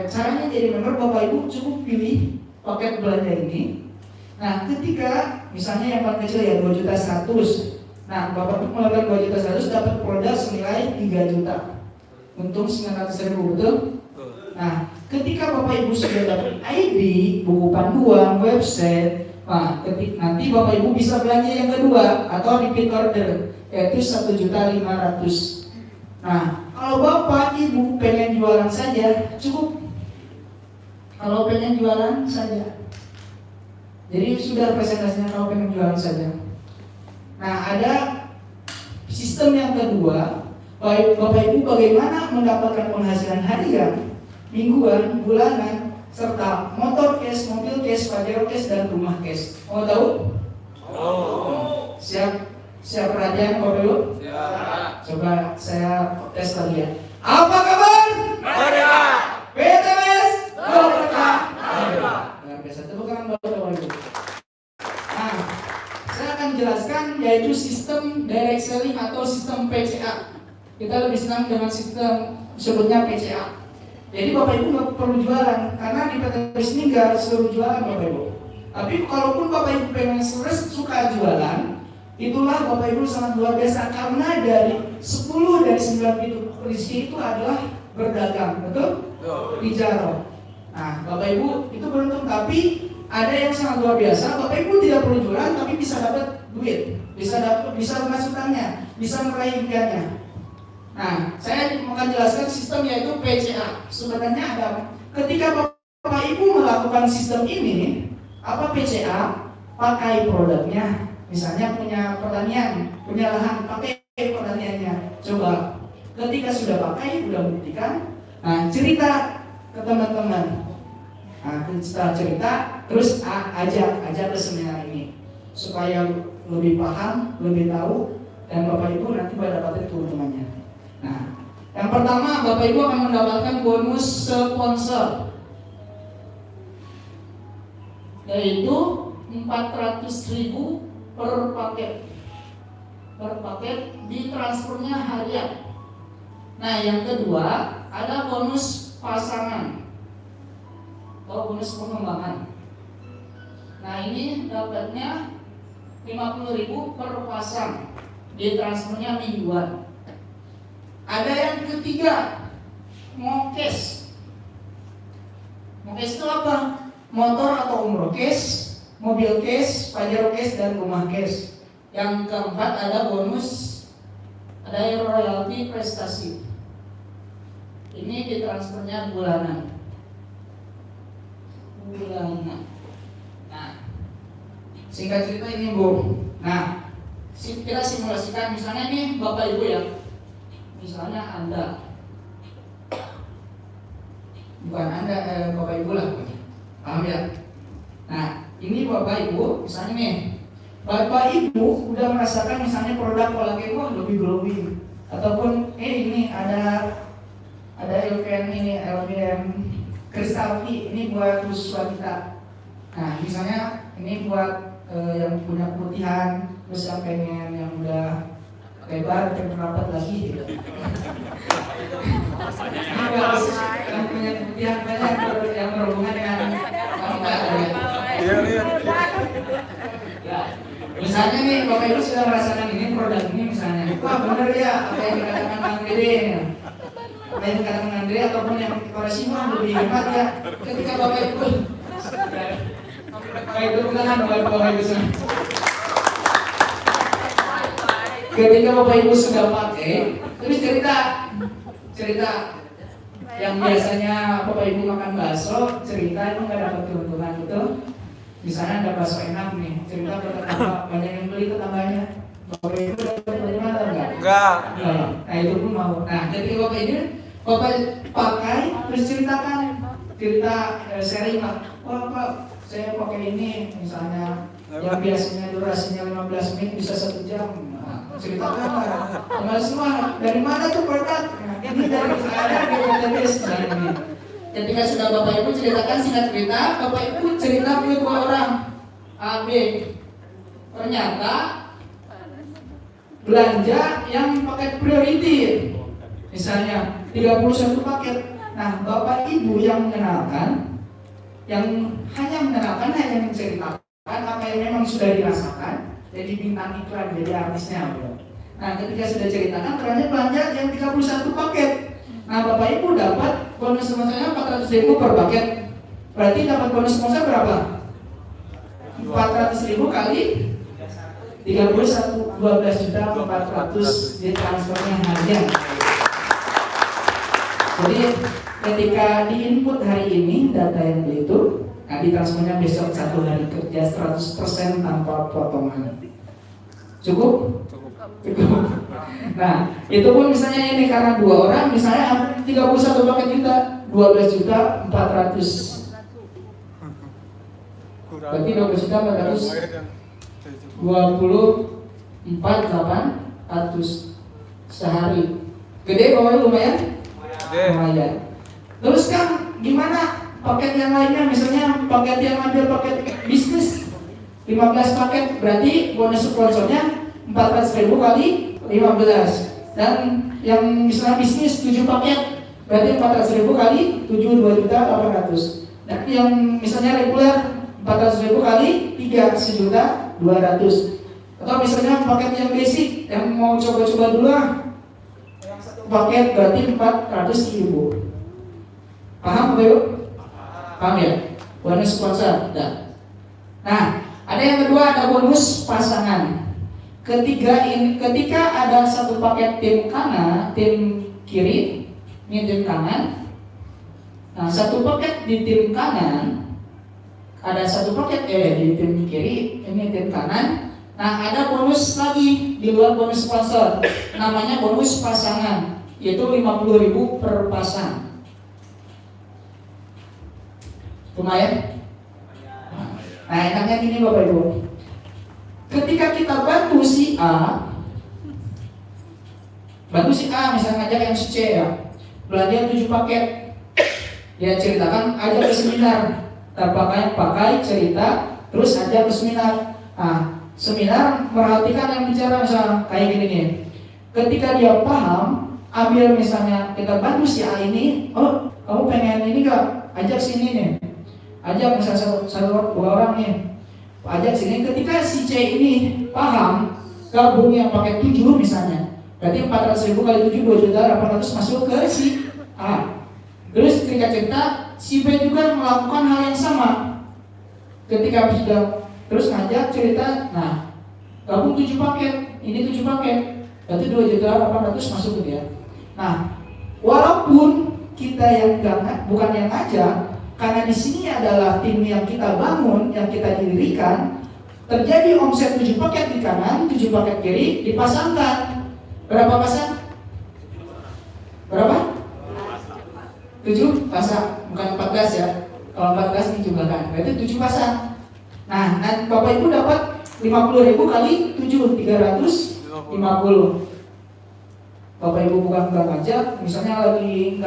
caranya jadi menurut Bapak Ibu cukup pilih paket belanja ini. Nah, ketika misalnya yang paling kecil ya 2.100.000. Nah, Bapak Ibu mengeluarkan 2.100.000 dapat produk senilai 3 juta. Untung 900.000, betul? Nah, ketika Bapak Ibu sudah dapat ID, buku panduan, website, nah, nanti Bapak Ibu bisa belanja yang kedua atau repeat order, yaitu 1.500.000. Nah, kalau Bapak Ibu pengen jualan saja, cukup. Kalau pengen jualan saja. Jadi sudah presentasinya kalau pengen jualan saja. Nah, ada sistem yang kedua. Bapak Ibu bagaimana mendapatkan penghasilan harian, mingguan, bulanan, serta motor cash, mobil cash, pajero cash, dan rumah cash. Mau tahu? Siap perhatian Bapak Ibu? Coba saya tes lagi ya. Apa kabar? Merdeka! PTBS Merdeka! Luar biasa, tepuk tangan Bapak Ibu. Nah, saya akan jelaskan yaitu sistem direct selling atau sistem PCA. Kita lebih senang dengan sistem sebutnya PCA. Jadi Bapak Ibu nggak perlu jualan karena di PTBS ini nggak suruh jualan Bapak Ibu. Tapi kalaupun Bapak Ibu pengen suka jualan, itulah Bapak Ibu sangat luar biasa karena dari 10 dari 9 pintu rezeki itu adalah berdagang, betul? Bicara. Nah, Bapak Ibu itu beruntung, tapi ada yang sangat luar biasa. Bapak Ibu tidak perlu jualan tapi bisa dapat duit, bisa lunas utangnya, bisa meraih impiannya. Nah, saya akan jelaskan sistem yaitu PCA. Sebenarnya ada ketika Bapak Ibu melakukan sistem ini, apa PCA? Pakai produknya. Misalnya punya pertanian, punya lahan, pakai pertaniannya. Coba, ketika sudah pakai, sudah buktikan. Nah, cerita ke teman-teman. Nah, setelah cerita, terus ajak ke seminar ini supaya lebih paham, lebih tahu, dan Bapak Ibu nanti mendapatkan keuntungannya. Nah, yang pertama Bapak Ibu akan mendapatkan bonus sponsor, yaitu 400.000 per paket di transfernya harian. Nah, yang kedua ada bonus pasangan atau bonus pengembangan. Nah, ini dapatnya 50.000 per pasang di transfernya mingguan. Ada yang ketiga, mokes. Mokes itu apa? Motor atau umroh cash, mobil cash, pajero cash, dan rumah cash. Yang keempat ada bonus Ada royalti prestasi. Ini ditransfernya bulanan. Nah, singkat cerita ini Bu. Nah, kita simulasikan misalnya ini Bapak Ibu ya. Misalnya Anda, bukan Anda, Bapak Ibu lah, paham ya? Nah, ini Bapak Ibu, misalnya nih, Bapak Ibu udah merasakan misalnya produk kolagen wah lebih glowing, ataupun ini ada LVM ini, LVM Crystal V ini buat khusus wanita. Nah, misalnya ini buat yang punya keputihan, terus yang pengen yang udah lebar, pengen rapat lagi gitu. Ini buat yang punya keputihan banyak yang berhubungan dengan wanita ya. Ya. Misalnya nih Bapak Ibu sudah merasakan ini produk ini misalnya, wah bener ya apa yang dikatakan Bang Dede, apa yang dikatakan Bang Dede ataupun yang Koresimo lebih hebat ya. Ketika Bapak Ibu Bapak Ibu semua. Ketika Bapak Ibu sudah pakai, terus cerita yang biasanya Bapak Ibu makan bakso, cerita itu nggak dapat keuntungan itu. Misalnya ada bakso enak nih, cerita ke tetangga, banyak yang beli tetangganya. Bapak Ibu dapat keuntungan atau enggak? Enggak. Nah itu pun mau. Nah jadi Bapak pakai, terus cerita sharing lah. Wah Pak, saya pakai ini misalnya yang biasanya durasinya 15 menit bisa 1 jam. Nah, ceritakan lah. Semua dari mana tuh produk? Nah, ini dari saya di Kontebes. Ketika sudah Bapak Ibu ceritakan singkat cerita, Bapak Ibu cerita ke 2 orang A, B. Ternyata belanja yang paket priority, misalnya 31 paket. Nah, Bapak Ibu yang mengenalkan, hanya menceritakan apa yang memang sudah dirasakan, jadi bintang iklan, jadi artisnya. Nah, ketika sudah ceritakan, ternyata belanja yang 31 paket. Nah, Bapak Ibu dapat bonus sponsornya 400.000 per paket. Berarti dapat bonus sponsor berapa? 400.000 kali 31, 12.400.000 di transfernya harian. Jadi ketika diinput hari ini data yang itu, nah ditransfernya besok 1 hari kerja 100% tanpa potongan. Cukup? Cukup. Nah, itu pun misalnya ini karena 2 orang, misalnya 31 paket juta, 12.400. Berarti 12.400 24.800 sehari. Gede Bapak lumayan? Lumayan. Terus kan gimana paket yang lainnya, misalnya paket yang ambil paket bisnis 15 paket, berarti bonus sponsornya 400.000 kali 15. Dan yang misalnya bisnis 7 paket, berarti 400.000 kali 7, 2.800.000. Dan yang misalnya reguler 400.000 kali 3, 1.200.000. Atau misalnya paket yang basic, yang mau coba-coba dulu lah, yang 1 paket berarti 400.000. Paham Bapak Ibu? Paham ya? Bonus sponsor. Nah, ada yang kedua, ada bonus pasangan. Ketika ada 1 paket tim kanan, tim kiri, ini tim kanan. Nah, 1 paket di tim kanan, ada 1 paket di tim kiri, ini tim kanan. Nah, ada bonus lagi di luar bonus sponsor, namanya bonus pasangan, yaitu 50.000 per pasang. Lumayan? Nah, enaknya gini Bapak Ibu. Ketika kita bantu si A misalnya ngajak yang si C ya, belanja 7 paket, dia ceritakan ajak ke seminar, pakai cerita, terus ajak ke seminar. Nah, seminar perhatikan yang bicara misalnya kayak gini nih. Ketika dia paham, ambil misalnya kita bantu si A ini, oh kamu pengen ini gak? Ajak sini nih, ajak misalnya 1, 2 orang nih, ajak sini. Ketika si C ini paham, gabung yang pakai 7 misalnya, berarti 400.000 kali 7, 2.800.000 masuk ke si A. Terus ketika cerita, si B juga melakukan hal yang sama. Ketika sudah terus ngajak cerita, nah gabung 7 paket, ini 7 paket, Berarti 2.800.000 masuk gitu ya. Nah, walaupun kita yang bukan yang ngajak, karena di sini adalah tim yang kita bangun, yang kita dirikan, terjadi omset 7 paket di kanan, 7 paket kiri, dipasangkan. Berapa pasang? Berapa? 7 pasang, bukan 14 ya. Kalau 14 dijumlahkan, berarti 7 pasang. Nah, Bapak Ibu dapat 50.000 kali 7, 350. Bapak Ibu bukan ngajak, misalnya lagi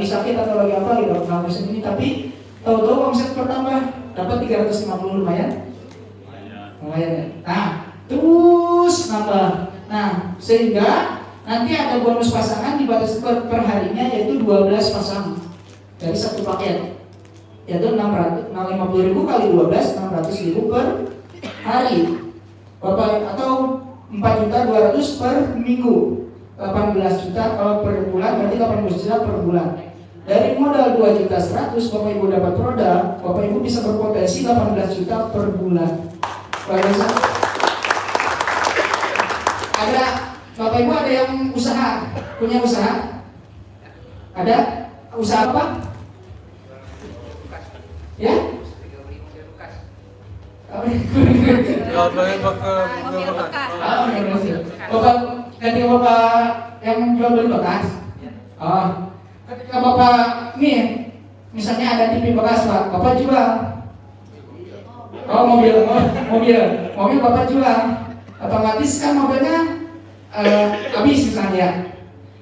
sakit atau lagi apa gitu, nggak bisa ini, tapi tahu-tahu omset bertambah, dapat 350, lumayan ya. Nah, terus nambah. Nah, sehingga nanti ada bonus pasangan dibatasi per harinya, yaitu 12 pasang dari satu paket, yaitu 50.000 kali 12, 600.000 per hari. Bapak, atau 4.200.000 per minggu, 18 juta kalau per bulan, berarti 18 juta per bulan. Dari modal 2.100.000 Bapak Ibu dapat produk, Bapak Ibu bisa berpotensi 18 juta per bulan. Ada Bapak Ibu ada yang usaha, punya usaha? Ada usaha apa? Ya? Bapak, ketika Bapak yang jual beli bekas, ketika Bapak nih, misalnya ada TV bekas Pak, Bapak jual. Mobil Bapak jual, otomatis kan mobilnya habis misalnya.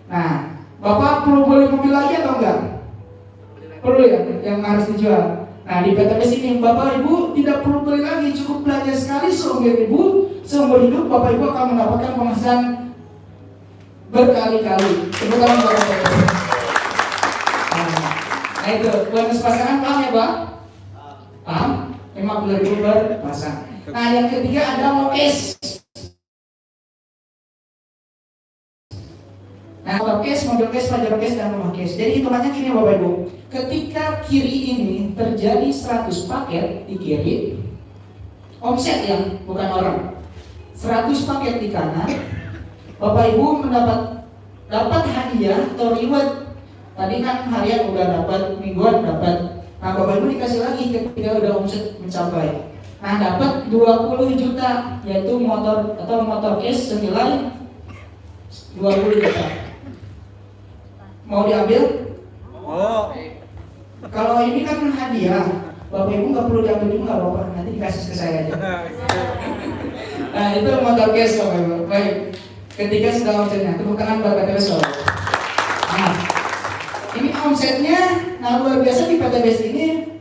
Nah, Bapak perlu beli mobil lagi atau enggak? Perlu ya, yang harus dijual. Nah, di PTBS ini Bapak Ibu tidak perlu beli lagi, cukup belanja sekali seumur hidup Bapak Ibu akan mendapatkan penghasilan berkali-kali. Tepuk tangan Bapak Ibu. Nah itu bonus pasangan, paham ya Pak? Paham? 50.000 per pasang. Nah, yang ketiga ada mokes. Nah, motor case, mobil case, pelajar case, dan rumah case. Jadi hitungannya gini Bapak Ibu, ketika kiri ini terjadi 100 paket di kiri, omset yang bukan orang, 100 paket di kanan, Bapak Ibu dapat hadiah atau reward. Tadi kan harian udah dapat, mingguan dapat. Nah, Bapak Ibu dikasih lagi ketika udah omset mencapai. Nah, dapat 20 juta, yaitu motor case senilai 20 juta. Mau diambil? Oh. Kalau ini kan hadiah, Bapak Ibu nggak perlu diambil juga, Bapak nanti dikasih ke saya aja. Nah, itu motor case Bapak Ibu. Baik, ketika sudah omsetnya, tepuk tangan buat PTBS. Nah, ini omsetnya, nah luar biasa di PTBS ini,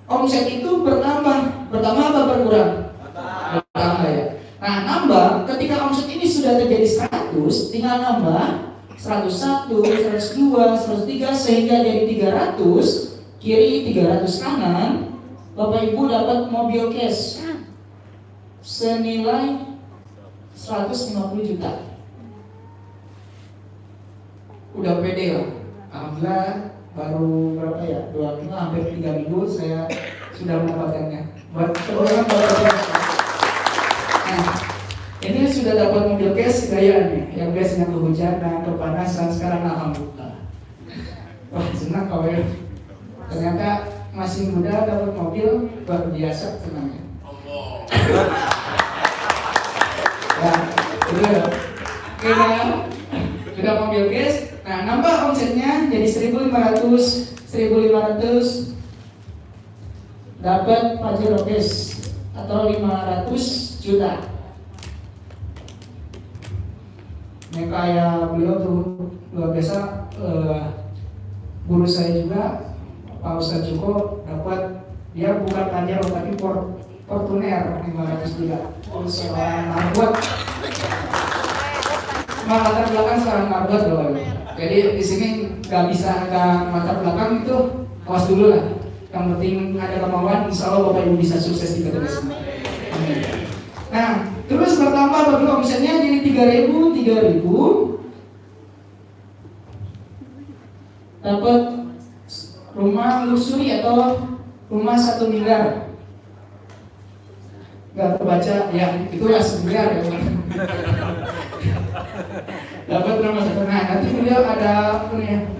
omset itu bertambah apa berkurang? Bertambah ya. Nah, nambah, ketika omset ini sudah terjadi 100, tinggal nambah 101, 102, 103 sehingga jadi 300 kiri, 300 kanan. Bapak Ibu dapat mobil cash senilai 150 juta. Udah pede lah. Alhamdulillah baru berapa ya? 2 minggu, hampir 3 minggu saya sudah mendapatkannya. Buat teman-teman Bapak. Nah, ini sudah dapat mobil cash gayanya, yang biasanya kehujanan, kepanasan, sekarang alhamdulillah. Wah, senang kawan. Ternyata masih muda dapat mobil, luar biasa senangnya. Ya, sudah mobil cash. Nah, nambah omsetnya jadi 1.500 dapat Pajero cash atau 500 juta. Yang kayak beliau tuh luar biasa, guru saya juga Pak Ustadz Joko dapat, dia bukan Pajero tapi Fortuner 500 juta. Terus seorang marbot, latar belakang seorang marbot loh. Jadi di sini nggak latar belakang itu, awas dulu lah. Yang penting ada kemauan, insya Allah Bapak Ibu bisa sukses di PTBS. Nah, terus bertambah bagi omsetnya jadi 3.000 dapat rumah luxury atau rumah 1 miliar. Gak terbaca, ya itulah 1 miliar ya. dapat nama satu. Nah, nanti beliau ada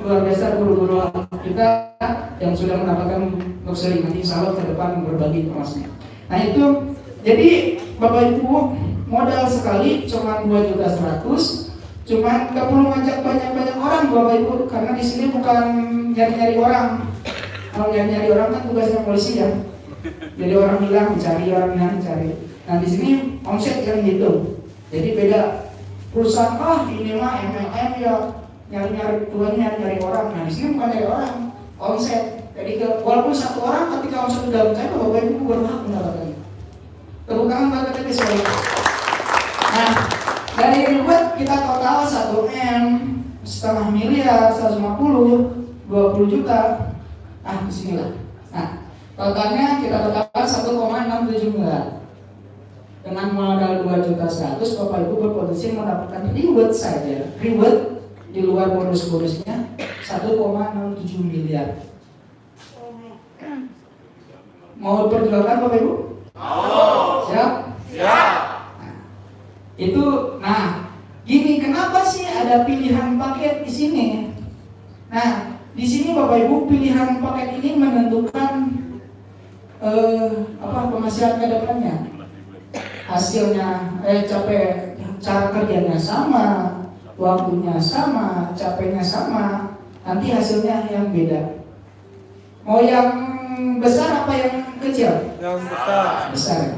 luar biasa guru-guru kita yang sudah mendapatkan luxury, nanti insya Allah ke depan berbagi informasinya. Nah itu, jadi Bapak Ibu modal sekali cuma 2.100.000, cuman nggak perlu ngajak banyak-banyak orang Bapak Ibu, karena di sini bukan nyari-nyari orang. Kalau nyari-nyari orang kan tugasnya polisi ya. Jadi orang hilang dicari, orang hilang dicari. Nah di sini omset yang gitu. Jadi beda perusahaan, ini mah MLM ya nyari-nyari tuannya, nyari orang. Nah di sini bukan nyari orang, omset. Jadi walaupun satu orang ketika omset sudah mencapai, Bapak Ibu berhak mendapatkannya. Tepuk tangan bagi kita semua. Nah dari reward kita total 1M, setengah miliar, 150, 20 juta. Ah disinilah. Nah totalnya kita totalkan 1,67 miliar. Dengan modal 2.100.000, Bapak Ibu berpotensi mendapatkan reward saja, reward di luar bonus-bonusnya 1,67 miliar. Mau perjuangkan Bapak Ibu? Siap? Siap. Nah, itu, nah, gini, kenapa sih ada pilihan paket di sini? Nah, di sini Bapak Ibu pilihan paket ini menentukan penghasilan ke depannya. Hasilnya, capek, cara kerjanya sama, waktunya sama, capeknya sama, nanti hasilnya yang beda. Mau yang besar apa yang kecil? Yang besar. Besar.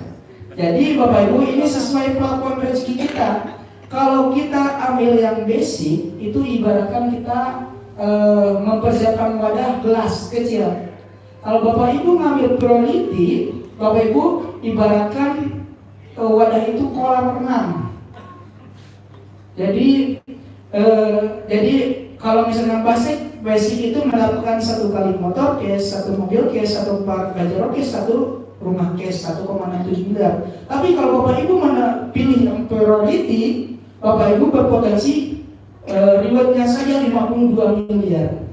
Jadi Bapak Ibu ini sesuai plafon rezeki kita. Kalau kita ambil yang basic, itu ibaratkan kita mempersiapkan wadah gelas kecil. Kalau Bapak Ibu ngambil priority, Bapak Ibu ibaratkan wadah itu kolam renang. Jadi kalau misalnya basic itu melakukan satu kali motor case, satu mobil case, satu bajaro case, satu rumah case, 1,67 miliar. Tapi kalau Bapak Ibu pilih yang priority, Bapak Ibu berpotensi rewardnya saja 52 miliar.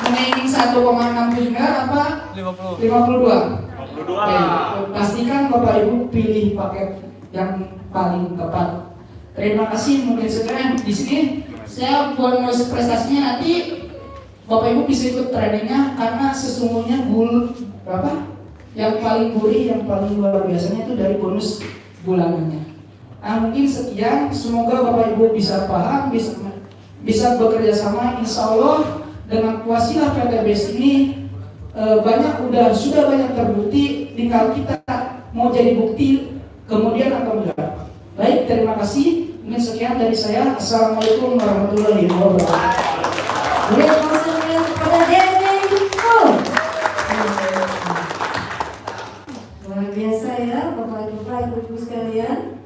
Menaikin 1,67 miliar apa? 52. Pastikan Bapak Ibu pilih paket yang paling tepat. Terima kasih, mungkin sekarang di sini saya bonus prestasinya nanti Bapak Ibu bisa ikut trainingnya, karena sesungguhnya yang paling gurih, yang paling luar biasanya itu dari bonus bulanannya. Nah mungkin sekian, semoga Bapak Ibu bisa paham, bisa bekerja sama. Insya Allah dengan wasilah PTBS ini sudah banyak terbukti, tinggal kita mau jadi bukti kemudian atau enggak. Baik, terima kasih. Mungkin sekian dari saya. Assalamualaikum warahmatullahi wabarakatuh. Kepada luar biasa ya, Bapak Ibu sekalian.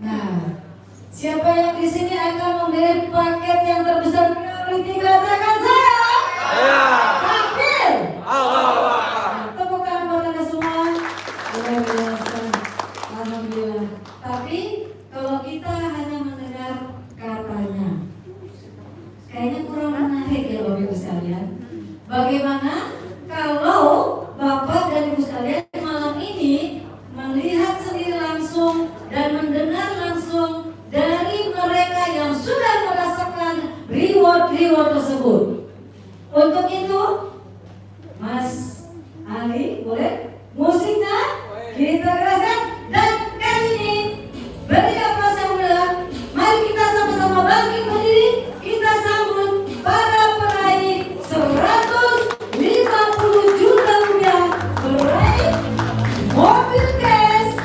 Nah, siapa yang di sini akan membeli paket yang terbesar priority? Katakan saya. Takbir. Tepuk tangan buat Anda semua. Luar biasa. Alhamdulillah. Tapi kalau kita hanya mendengar katanya, kayaknya kurang menarik ya Bapak Ibu sekalian. Bagaimana kalau Bapak dan Ibu sekalian malam ini melihat sendiri langsung dan mendengar langsung dari mereka yang sudah merasakan reward tersebut. Untuk itu, Mas Ali, boleh musiknya kita keraskan, dan kali ini beri aplaus yang meriah. Mari kita sama-sama bangkit berdiri, kita sambut para peraih 150 juta rupiah, peraih mobil cash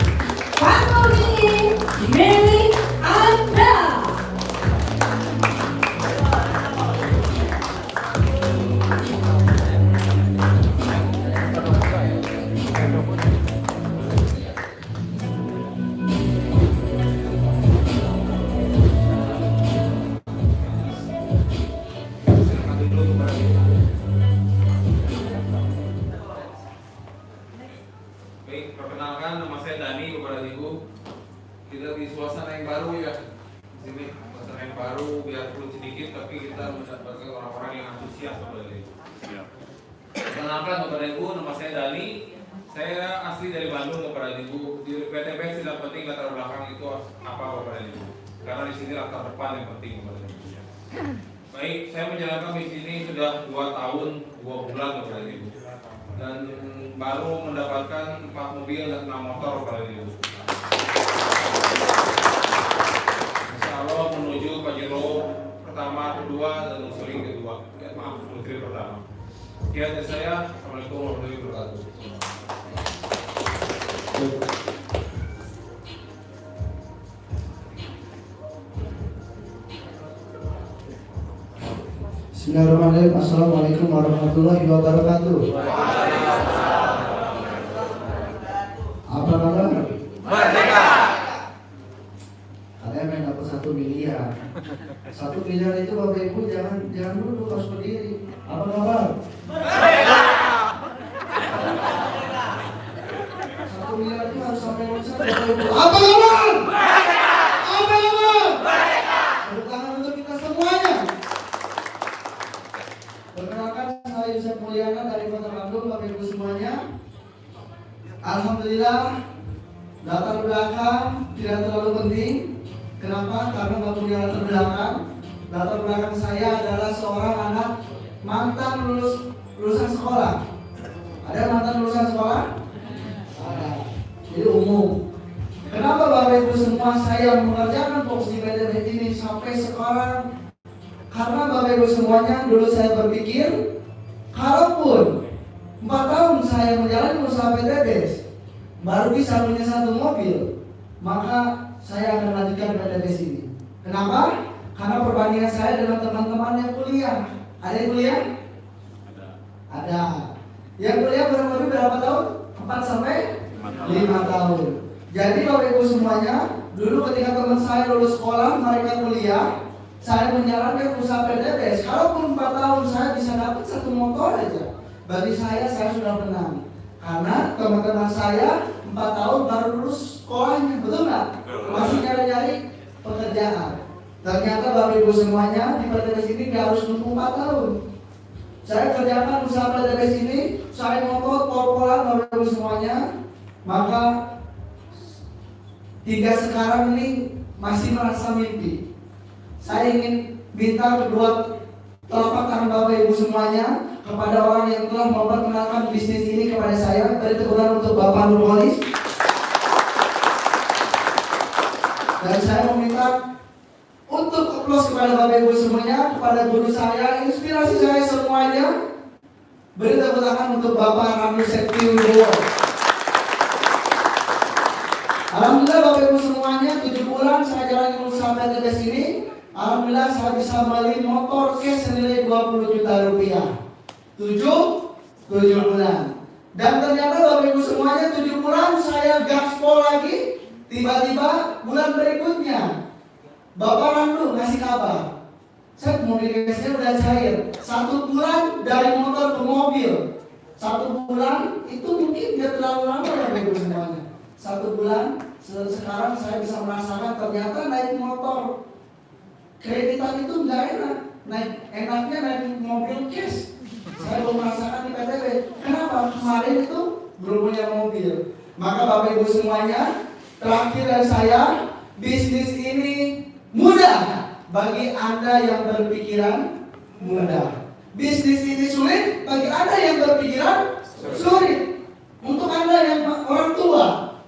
Lamborghini milik Anda. Baik, perkenalkan nama saya Dani kepada Ibu. Kita di suasana yang baru ya. Di sini suasana yang baru, biarpun sedikit tapi kita mendapatkan orang-orang yang antusias kepada Ibu. Perkenalkan kepada Ibu, nama saya Dani. Saya asli dari Bandung Bapak dan Ibu. Di PTBS tidak penting latar belakang itu apa Bapak dan Ibu. Karena di sini latar depan yang penting Bapak dan Ibu. Baik, saya menjalankan misi ini sudah 2 tahun 2 bulan Bapak dan Ibu. Dan baru mendapatkan 4 mobil dan 6 motor Bapak dan Ibu. Insya Allah menuju Pajero pertama, kedua, dan Nusuling kedua. Maaf, Nutri pertama. Sekian dari saya. Assalamualaikum warahmatullahi wabarakatuh. Bismillahirrahmanirrahim. Assalamualaikum warahmatullahi wabarakatuh. Apa kabar? Merdeka. Kalian main dapat 1 miliar. 1 miliar itu Bapak Ibu jangan duduk, harus berdiri. Apa kabar? Merdeka. 1 miliar itu harus sampai loncat Bapak Ibu. Apa kabar? Merdeka. Apa kabar? Merdeka. Tepuk tangan untuk kita semuanya. Perkenalkan, saya Yusuf Mulyana dari Kota Bandung, Bapak Ibu semuanya. Alhamdulillah, latar belakang tidak terlalu penting. Kenapa? Karena nggak punya latar belakang. Latar belakang saya adalah seorang anak mantan lulusan sekolah. Ada mantan lulusan sekolah? Ada. Jadi umum. Kenapa Bapak Ibu semua saya mengerjakan Fox di PTBS ini sampai sekarang? Karena Bapak Ibu semuanya dulu saya berpikir, kalaupun 4 tahun saya menjalani usaha PTBS baru bisa punya 1 mobil, maka saya akan lanjutkan PTBS ini. Kenapa? Karena perbandingan saya dengan teman-teman yang kuliah. Ada yang kuliah? Ada. Yang kuliah berapa tahun? 4 sampai 5 tahun. Jadi Bapak Ibu semuanya, dulu ketika teman saya lulus sekolah, mereka kuliah, saya menjalankan usaha PTBS. Kalaupun 4 tahun saya bisa dapat 1 motor aja, bagi saya sudah menang. Karena teman-teman saya 4 tahun baru lulus sekolahnya, betul nggak? Masih nyari-nyari pekerjaan. Ternyata Bapak Ibu semuanya di PTBS ini nggak harus nunggu 4 tahun. Saya kerjakan usaha PTBS ini, saya motor pol-polan Bapak Ibu semuanya, maka hingga sekarang ini masih merasa mimpi. Saya ingin minta kedua telapak tangan Bapak Ibu semuanya kepada orang yang telah memperkenalkan bisnis ini kepada saya. Beri tepuk tangan untuk Bapak Nurholis. Dan saya meminta untuk applause kepada Bapak Ibu semuanya, kepada guru saya, inspirasi saya semuanya. Beri tepuk tangan untuk Bapak Ramli Septiwibowo. Alhamdulillah Bapak Ibu semuanya, 7 bulan saya jalani usaha PTBS ini. Alhamdulillah saya bisa beli motor cash senilai 20 juta rupiah. 7 bulan. Dan ternyata Bapak Ibu semuanya 7 bulan saya gaspol lagi. Tiba-tiba bulan berikutnya Bapak Ramlu ngasih kabar, set mobil gasnya udah cair. 1 bulan dari motor ke mobil. 1 bulan itu mungkin tidak terlalu lama ya Bapak Ibu semuanya. 1 bulan sekarang saya bisa merasakan ternyata naik motor kreditan itu nggak enak. Enaknya naik mobil cash. Saya belum merasakan di PTB. Kenapa? Kemarin itu belum punya mobil. Maka Bapak Ibu semuanya, terakhir dari saya, bisnis ini mudah bagi Anda yang berpikiran mudah. Bisnis ini sulit bagi Anda yang berpikiran sulit. Untuk Anda yang orang tua,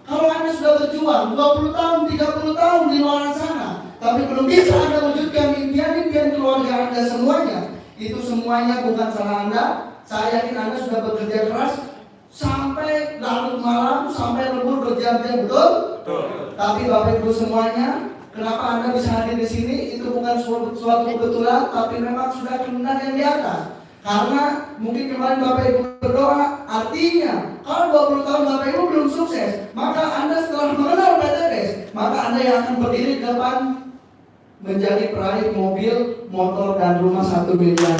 kalau Anda sudah berjuang 20 tahun, 30 tahun di luar sana, tapi belum bisa Anda wujudkan impian-impian keluarga Anda semuanya, itu semuanya bukan salah Anda. Saya yakin Anda sudah bekerja keras sampai larut malam, sampai lembur berjam-jam, betul? Betul. Tapi Bapak Ibu semuanya, kenapa Anda bisa hadir di sini? Itu bukan suatu kebetulan, tapi memang sudah kehendak yang di atas. Karena mungkin kemarin Bapak Ibu berdoa, artinya kalau 20 tahun Bapak Ibu belum sukses, maka Anda setelah mengenal PTBS, maka Anda yang akan berdiri di depan menjadi peraih mobil, motor, dan rumah 1 miliar.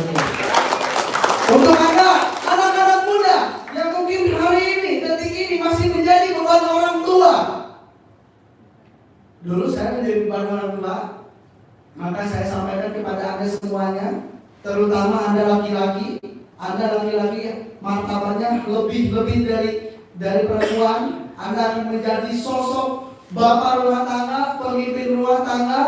Untuk Anda, anak-anak muda yang mungkin hari ini, detik ini masih menjadi beban orang tua. Dulu saya menjadi beban orang tua, maka saya sampaikan kepada Anda semuanya, terutama Anda laki-laki martabatnya lebih dari dari perempuan, Anda akan menjadi sosok bapak rumah tangga, pemimpin rumah tangga.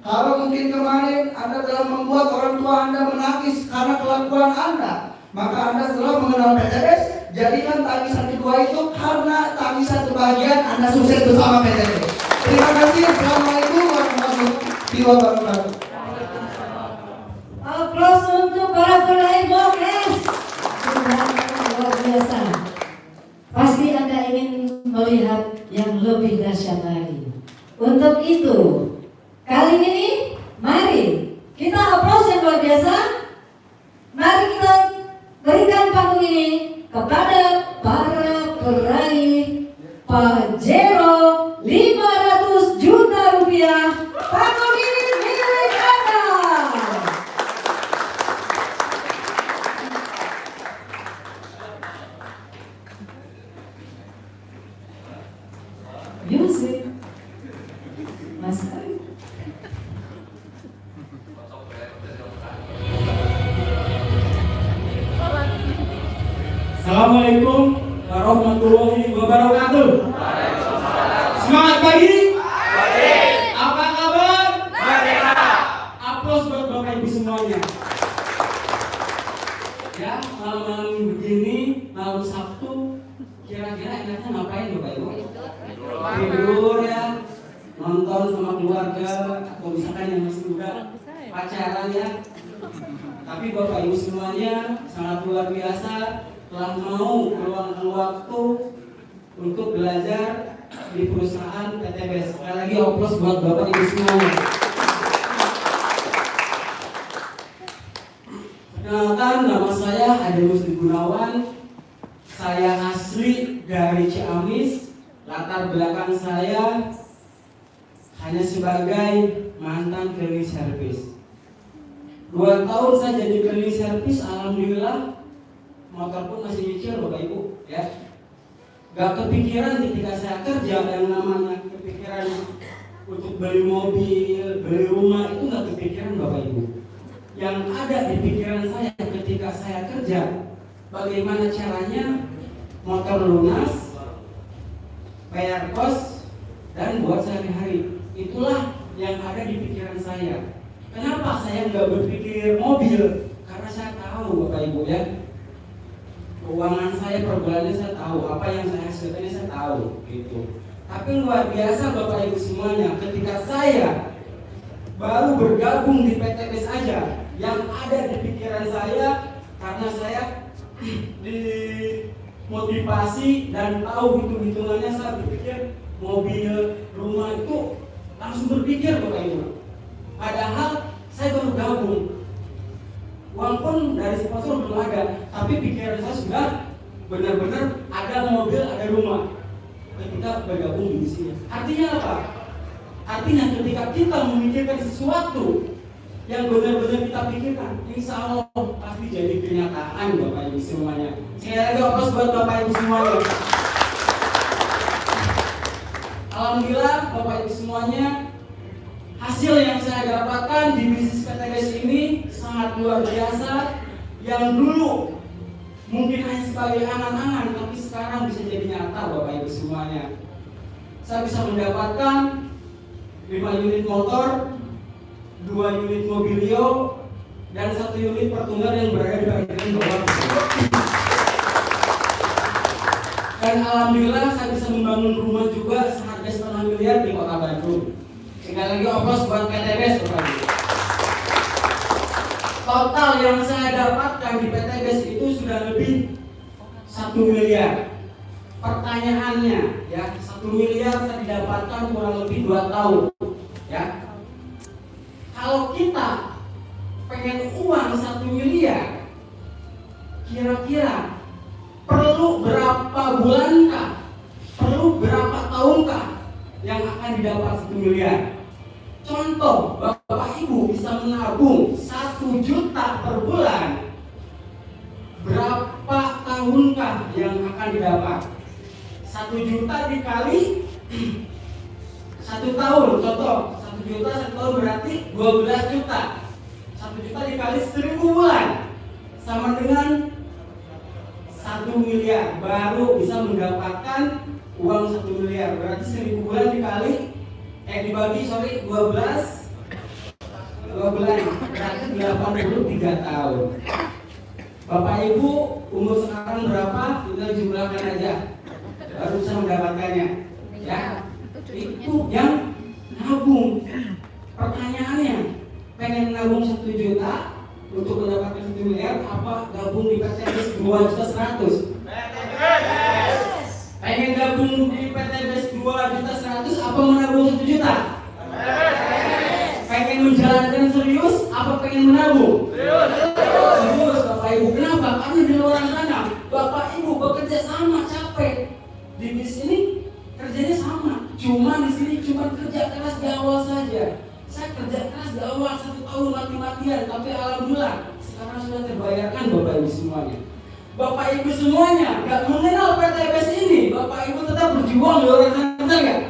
Kalau mungkin kemarin Anda telah membuat orang tua Anda menangis karena kelakuan Anda, maka Anda setelah mengenal PTBS, jadikan tangisan kedua itu karena tangisan kebahagiaan Anda sukses bersama PTBS. Terima kasih. Assalamualaikum warahmatullahi wabarakatuh. Aplaus untuk para peraih Bokes. Luar biasa. Pasti Anda ingin melihat yang lebih dahsyat lagi. Untuk itu, kali ini mari kita aplaus yang luar biasa. Mari kita berikan panggung ini kepada para peraih Pajero 500 juta rupiah. Panggung ini milik Anda. Music, Mas Ari. Assalamualaikum warahmatullahi wabarakatuh. Semangat pagi. Apa kabar? Aplaus buat Bapak Ibu semuanya. Ya, malam-malam begini, malam Sabtu, kira-kira enaknya ngapain Bapak Ibu? Tidur ya, nonton sama keluarga, atau misalkan yang masih muda, pacaran ya. Tapi Bapak Ibu semuanya sangat luar biasa telah mau meluangkan waktu untuk belajar di perusahaan PTBS. Sekali lagi aplaus buat Bapak Ibu semuanya. Perkenalkan, nama saya Ade Musli Gunawan. Saya asli dari Ciamis. Latar belakang saya hanya sebagai mantan cleaning service. 2 tahun saya jadi cleaning service, alhamdulillah motor pun masih nyicil Bapak Ibu ya. Gak kepikiran ketika saya kerja yang namanya kepikiran untuk beli mobil, beli rumah, itu gak kepikiran Bapak Ibu. Yang ada di pikiran saya ketika saya kerja, bagaimana caranya motor lunas, bayar kos, dan buat sehari-hari. Itulah yang ada di pikiran saya. Kenapa saya nggak berpikir mobil? Karena saya tahu Bapak Ibu ya, keuangan saya per bulannya saya tahu, apa yang saya hasilkannya saya tahu gitu. Tapi luar biasa Bapak Ibu semuanya, ketika saya baru bergabung di PTBS aja, yang ada di pikiran saya, karena saya dimotivasi dan tahu hitung-hitungannya, saya berpikir mobil, rumah itu langsung berpikir Bapak Ibu. Padahal saya baru gabung, uang pun dari sponsor belum ada, tapi pikiran saya sudah benar-benar ada mobil, ada rumah ketika bergabung di sini. Artinya apa? Artinya ketika kita memikirkan sesuatu yang benar-benar kita pikirkan, insya Allah pasti jadi kenyataan Bapak Ibu semuanya. Sekali lagi aplaus buat Bapak Ibu semuanya. Alhamdulillah Bapak Ibu semuanya, hasil yang saya dapatkan di bisnis PTBS ini sangat luar biasa. Yang dulu mungkin hanya sebagai angan-angan, tapi sekarang bisa jadi nyata Bapak Ibu semuanya. Saya bisa mendapatkan 5 unit motor, 2 unit mobilio, dan 1 unit Fortuner yang berada di bagian bawah. Dan alhamdulillah saya bisa membangun rumah juga seharga 1,5 miliar di Kota Bandung. Sekali lagi aplaus buat PTBS Bapak Ibu. Total yang saya dapatkan di PTBS itu sudah lebih 1 miliar. Pertanyaannya ya, 1 miliar saya didapatkan kurang lebih 2 tahun ya. Kalau kita pengen uang 1 miliar, kira-kira perlu berapa bulankah? Perlu berapa tahunkah yang akan didapat 1 miliar? Contoh, Bapak Ibu bisa menabung 1 juta per bulan, berapa tahunkah yang akan didapat? 1 juta dikali 1 tahun, contoh 1 juta 1 tahun berarti 12 juta. 1 juta dikali 1000 bulan sama dengan 1 miliar. miliar baru bisa mendapatkan uang 1 miliar. Berarti 1000 bulan dibagi 12 bulan, berarti 83 tahun. Bapak Ibu umur sekarang berapa? Kita jumlahkan aja, baru bisa mendapatkannya. Ya, itu yang nabung. Pertanyaannya, pengen nabung 1 juta untuk mendapatkan 1 miliar, apa gabung di PTBS 2.100.000? Pengen gabung di PTBS 2.100.000 apa menabung 1 juta? Pengen menjalankan serius apa pengen menabung? Serius Bapak Ibu. Kenapa? Karena di luar sana Bapak Ibu bekerja sama, capek. Di bis ini kerjanya sama, cuma di sini cuma kerja keras di awal saja. Saya kerja keras di awal 1 tahun mati-matian, tapi alhamdulillah sekarang sudah terbayarkan Bapak Ibu semuanya. Bapak Ibu semuanya gak mengenal PTBS ini, Bapak Ibu tetap berjuang di luar sana nggak?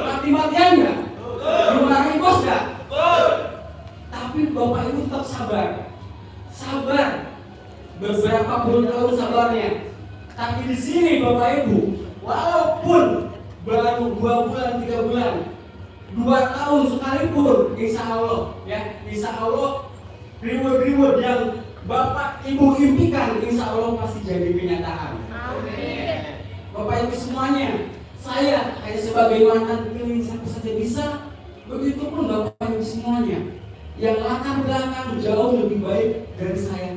Mati-matian nggak? Dimarahin bos nggak? Tapi Bapak Ibu tetap sabar. Sabar. Beberapa puluh tahun sabarnya. Tapi di sini Bapak Ibu, walaupun baru 2 bulan, 3 bulan, 2 tahun sekalipun, insya Allah reward yang Bapak Ibu impikan, insya Allah pasti jadi kenyataan. Amin. Bapak Ibu semuanya, saya hanya sebagai mantan pemilih satu saja bisa, begitupun Bapak Ibu semuanya yang latar belakang jauh lebih baik dari saya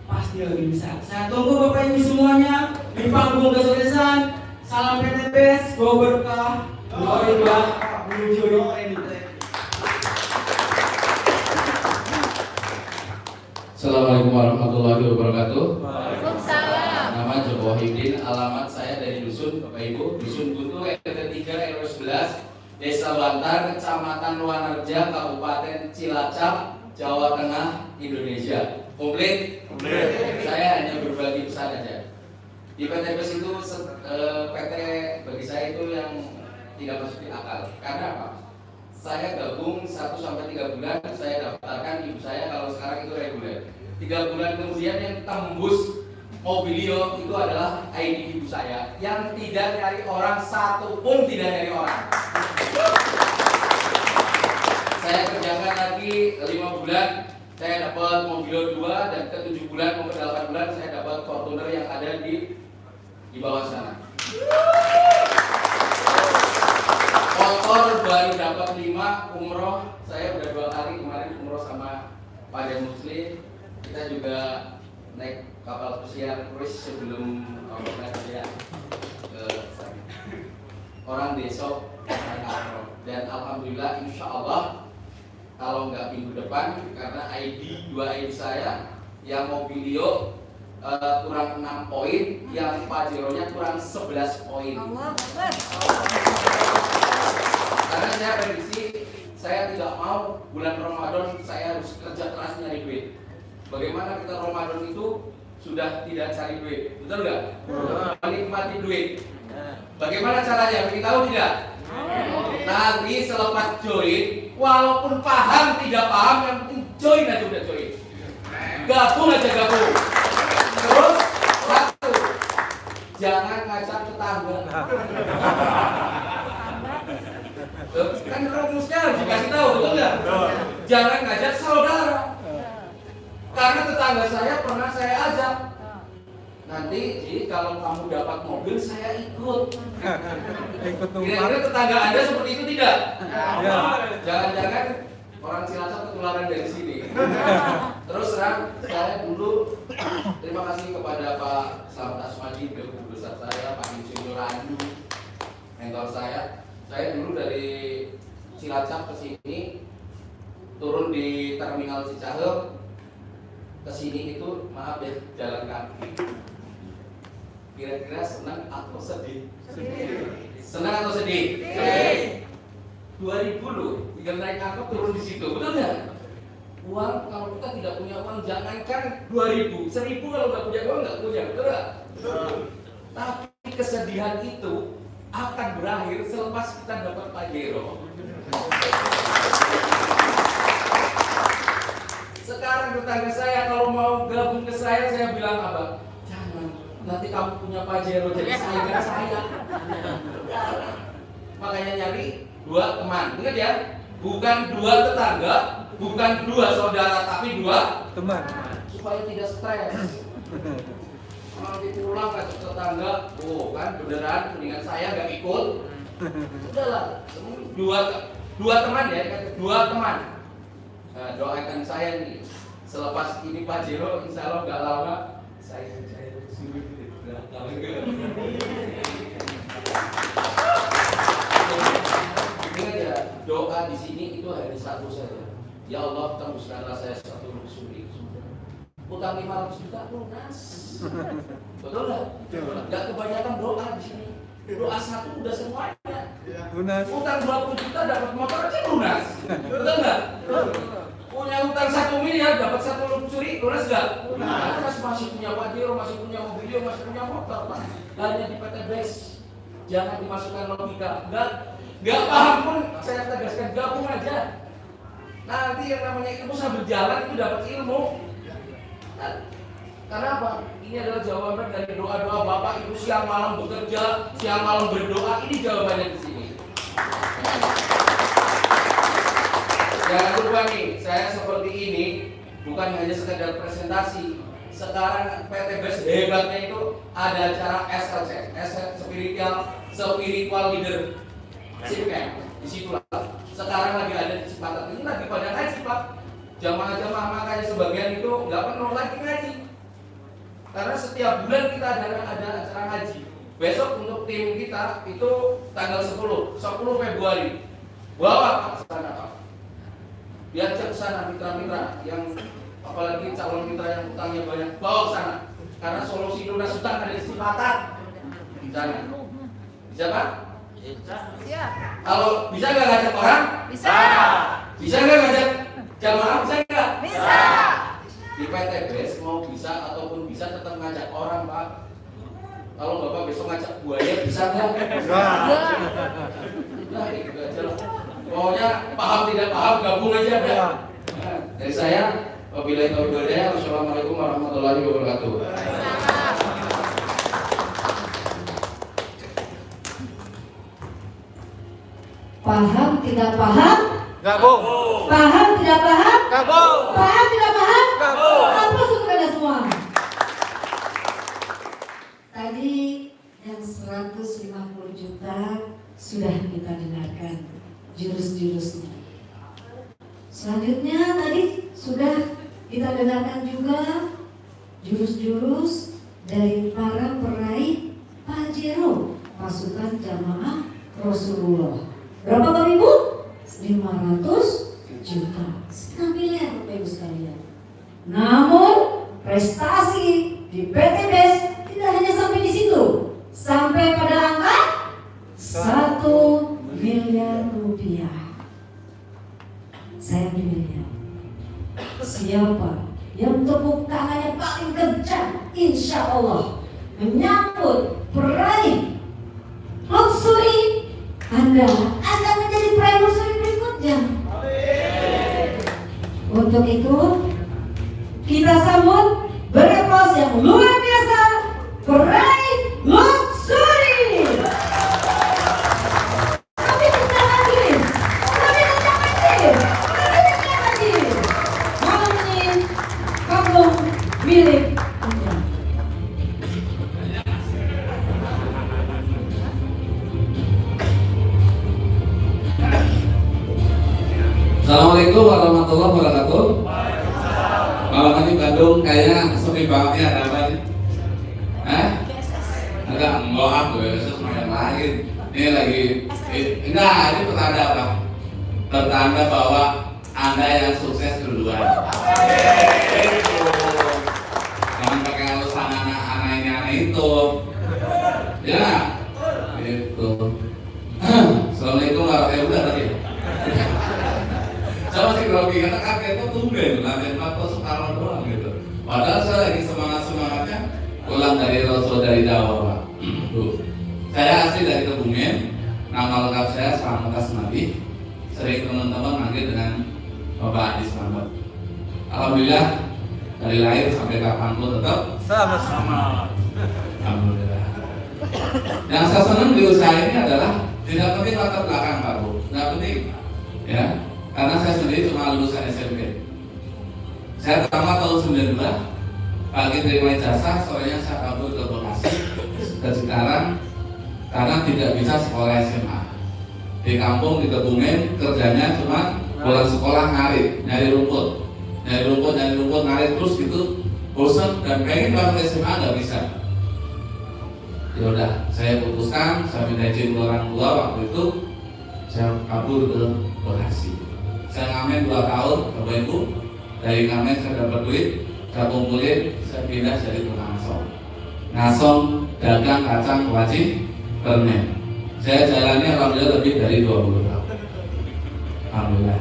pasti lebih bisa. Saya tunggu Bapak Ibu semuanya di panggung kesuksesan. Salam PTBS, bawa berkah, doa menuju Assalamualaikum warahmatullahi wabarakatuh. Waalaikumsalam. Nama Joko Wahyudin, alamat saya dari dusun Bapak Ibu, dusun Guntur RT 3 RW 11, Desa Bantar, Kecamatan Luanerja, Kabupaten Cilacap, Jawa Tengah, Indonesia. Komplit? Komplit. Saya hanya berbagi pesan aja. Di PTBS itu PT bagi saya itu yang tidak masuk di akal. Karena apa? Saya gabung 1-3 bulan, saya daftarkan ibu saya kalau sekarang itu reguler. 3 bulan kemudian yang tembus mobilio itu adalah ID ibu saya yang tidak nyari orang, satu pun tidak nyari orang. Saya kerjakan lagi 5 bulan, saya dapat mobilio 2, dan ke 7 bulan, ke 8 bulan saya dapat Fortuner yang ada di bawah sana. Motor baru dapat 5, umroh saya udah 2 kali kemarin umroh sama Pak Jan Muslim. Kita juga naik kapal pesiar cruise sebelum ya, ke orang desa naik umroh. Dan alhamdulillah insya Allah kalau nggak minggu depan, karena ID 2 ID saya yang mobilio kurang 6 poin, yang Pajeronya kurang 11 poin. Karena saya prediksi, saya tidak mau bulan Ramadan saya harus kerja keras nyari duit. Bagaimana kita Ramadan itu sudah tidak cari duit, betul nggak? Menikmati duit. Bagaimana caranya? Kita tahu tidak? Nanti selepas join, walaupun paham tidak paham, yang penting join aja udah join. Gabung aja gabung. Terus 1, jangan ngajak tetangga. Kan rumusnya harus dikasih tahu, betul nggak? Jangan ngajak saudara. Karena tetangga saya pernah saya ajak. Nanti jadi kalau kamu dapat mobil saya ikut. Kira-kira tetangga Anda seperti itu tidak? Jangan-jangan orang Cilacap ketularan dari sini. Terus terang, saya dulu terima kasih kepada Pak Slamet Asmadi, guru besar saya, Pak Insinyur Randu, mentor saya. Saya dulu dari Cilacap ke sini, turun di Terminal Cicahem, ke sini itu maaf ya jalan kaki. Kira-kira senang atau sedih? Senang atau sedih? Sedih. 2000 loh, tinggal naik angkot turun di situ, betul nggak? Uang kalau kita tidak punya uang jangankan 2000, 1000 kalau nggak punya uang nggak punya, betul nggak? Tapi kesedihan itu akan berakhir selepas kita dapat Pajero. Sekarang tetangga saya kalau mau gabung ke saya bilang apa? Jangan, nanti kamu punya Pajero jadi saingan saya. Makanya nyari 2 teman. Ingat ya, bukan 2 tetangga, bukan 2 saudara, tapi 2 Teman. supaya tidak stres. Nanti pulang ke tetangga, oh kan beneran mendingan saya gak ikut. Sudahlah, 2 teman ya, 2 teman. Nah, doakan saya nih, selepas ini Pajero insya Allah gak lama saya suruh di belakang. Ingat ya, doa di sini itu hanya satu saja. Ya Allah, tembuskanlah saya 1 suri. Utang 500 juta lunas. Betul nggak? Nggak kebanyakan doa di sini. Doa 1 udah semuanya. Lunas. Utang 20 juta dapat motor aja lunas. Betul nggak? Punya utang 1 miliar dapat 1 luxury lunas nggak? Lunas. Masih punya Pajero, masih punya mobil, masih punya motor, Pak. Hanya di PT BES. Jangan dimasukkan logika. Nggak paham pun saya tegaskan, gabung aja. Nanti yang namanya ilmu sambil jalan itu dapat ilmu. Karena apa? Ini adalah jawaban dari doa-doa Bapak Ibu siang malam bekerja, siang malam berdoa. Ini jawabannya di sini. Jangan lupa nih, saya seperti ini bukan hanya sekedar presentasi. Sekarang PT BES hebatnya itu ada acara SLC, Spiritual Leader Camp. Disitulah. Sekarang lagi ada di Cipatat. Ini lagi pada ngaji, Pak. Jamaah-jamaah makanya sebagian itu nggak penuh lagi ngaji. Karena setiap bulan kita ada acara ngaji. Besok untuk tim kita itu tanggal 10 Februari. Bawa Pak ke sana, Pak. Diajak ke sana mitra-mitra yang apalagi calon mitra yang utangnya banyak, bawa ke sana. Karena solusi lunas utang ada di Cipatat. Di sana. Bisa, Pak? Bisa. Kalau bisa nggak ngajak orang? Bisa. Bisa nggak ngajak jamaah? Bisa nggak? Bisa. Di PT BES mau bisa ataupun bisa tetap ngajak orang, Pak. Kalau Bapak besok ngajak buaya bisa nggak? Bisa. Nah, itu aja lah. Pokoknya paham tidak paham gabung aja ya. Dari saya, wabillahi taufiq wal hidayah. Wassalamualaikum warahmatullahi wabarakatuh. Paham tidak paham? Gabung. Paham tidak paham? Gabung. Paham tidak paham? Gabung. Hapus untuk Anda semua. Tadi yang 150 juta sudah kita dengarkan jurus-jurusnya. Selanjutnya tadi sudah kita dengarkan juga jurus-jurus dari para peraih Pajero pasukan jamaah Rasulullah. Berapa Bapak Ibu? 500 juta, 1 miliar Bapak Ibu sekalian. Namun prestasi di PT BES tidak hanya sampai di situ, sampai pada angka 1 miliar rupiah. Saya miliar. Siapa yang tepuk tangannya paling kencang, insya Allah menyambut peraih luxury, Anda akan menjadi peraih luxury berikutnya. Untuk itu kita sambut beraplaus yang luar biasa peraih luxury. Lebih kencang lagi, lebih kencang lagi, lebih kencang lagi. Malam ini kampung milik Anda. Assalamualaikum warahmatullahi wabarakatuh. Malam ini Bandung kayaknya sepi banget ya, ada apa nih? Agak enggak besok yang lain. Ini lagi enggak, ini pertanda apa? Pertanda bahwa Anda yang sukses duluan. Jangan pakai alasan anak-anak ini anak itu. Ya, itu. Assalamualaikum warahmatullahi wabarakatuh. Saya masih grogi karena kakek itu tumben latihan waktu sekarang doang gitu. Padahal saya lagi semangatnya pulang dari Rasul dari Jawa, Pak. Saya asli dari Kebumen. Nama lengkap saya Selamat Asmadi. Sering teman-teman manggil dengan Bapak Adi Selamat. Alhamdulillah dari lahir sampai kapanpun tetap Sama-sama. alhamdulillah. Yang saya senang di usaha ini adalah tidak penting latar belakang Pak Bu, nggak penting ya, karena saya sendiri cuma lulusan SMP. Saya pertama tahun 92 pagi terima ijazah, sorenya saya kabur ke Bekasi ke Cikarang karena tidak bisa sekolah SMA. Di kampung di Kebumen kerjanya cuma pulang sekolah ngarit, nyari rumput, ngarit terus gitu, bosan dan pengen banget SMA nggak bisa. Ya udah, saya putuskan, saya minta izin ke orang tua waktu itu, saya kabur ke Bekasi. Saya ngamen 2 tahun, Bapak Ibu. Dari ngamen saya dapat duit, saya kumpulin, saya pindah jadi tukang ngasong, dagang kacang kuaci, permen. Saya jalani alhamdulillah lebih dari 20 tahun. Alhamdulillah.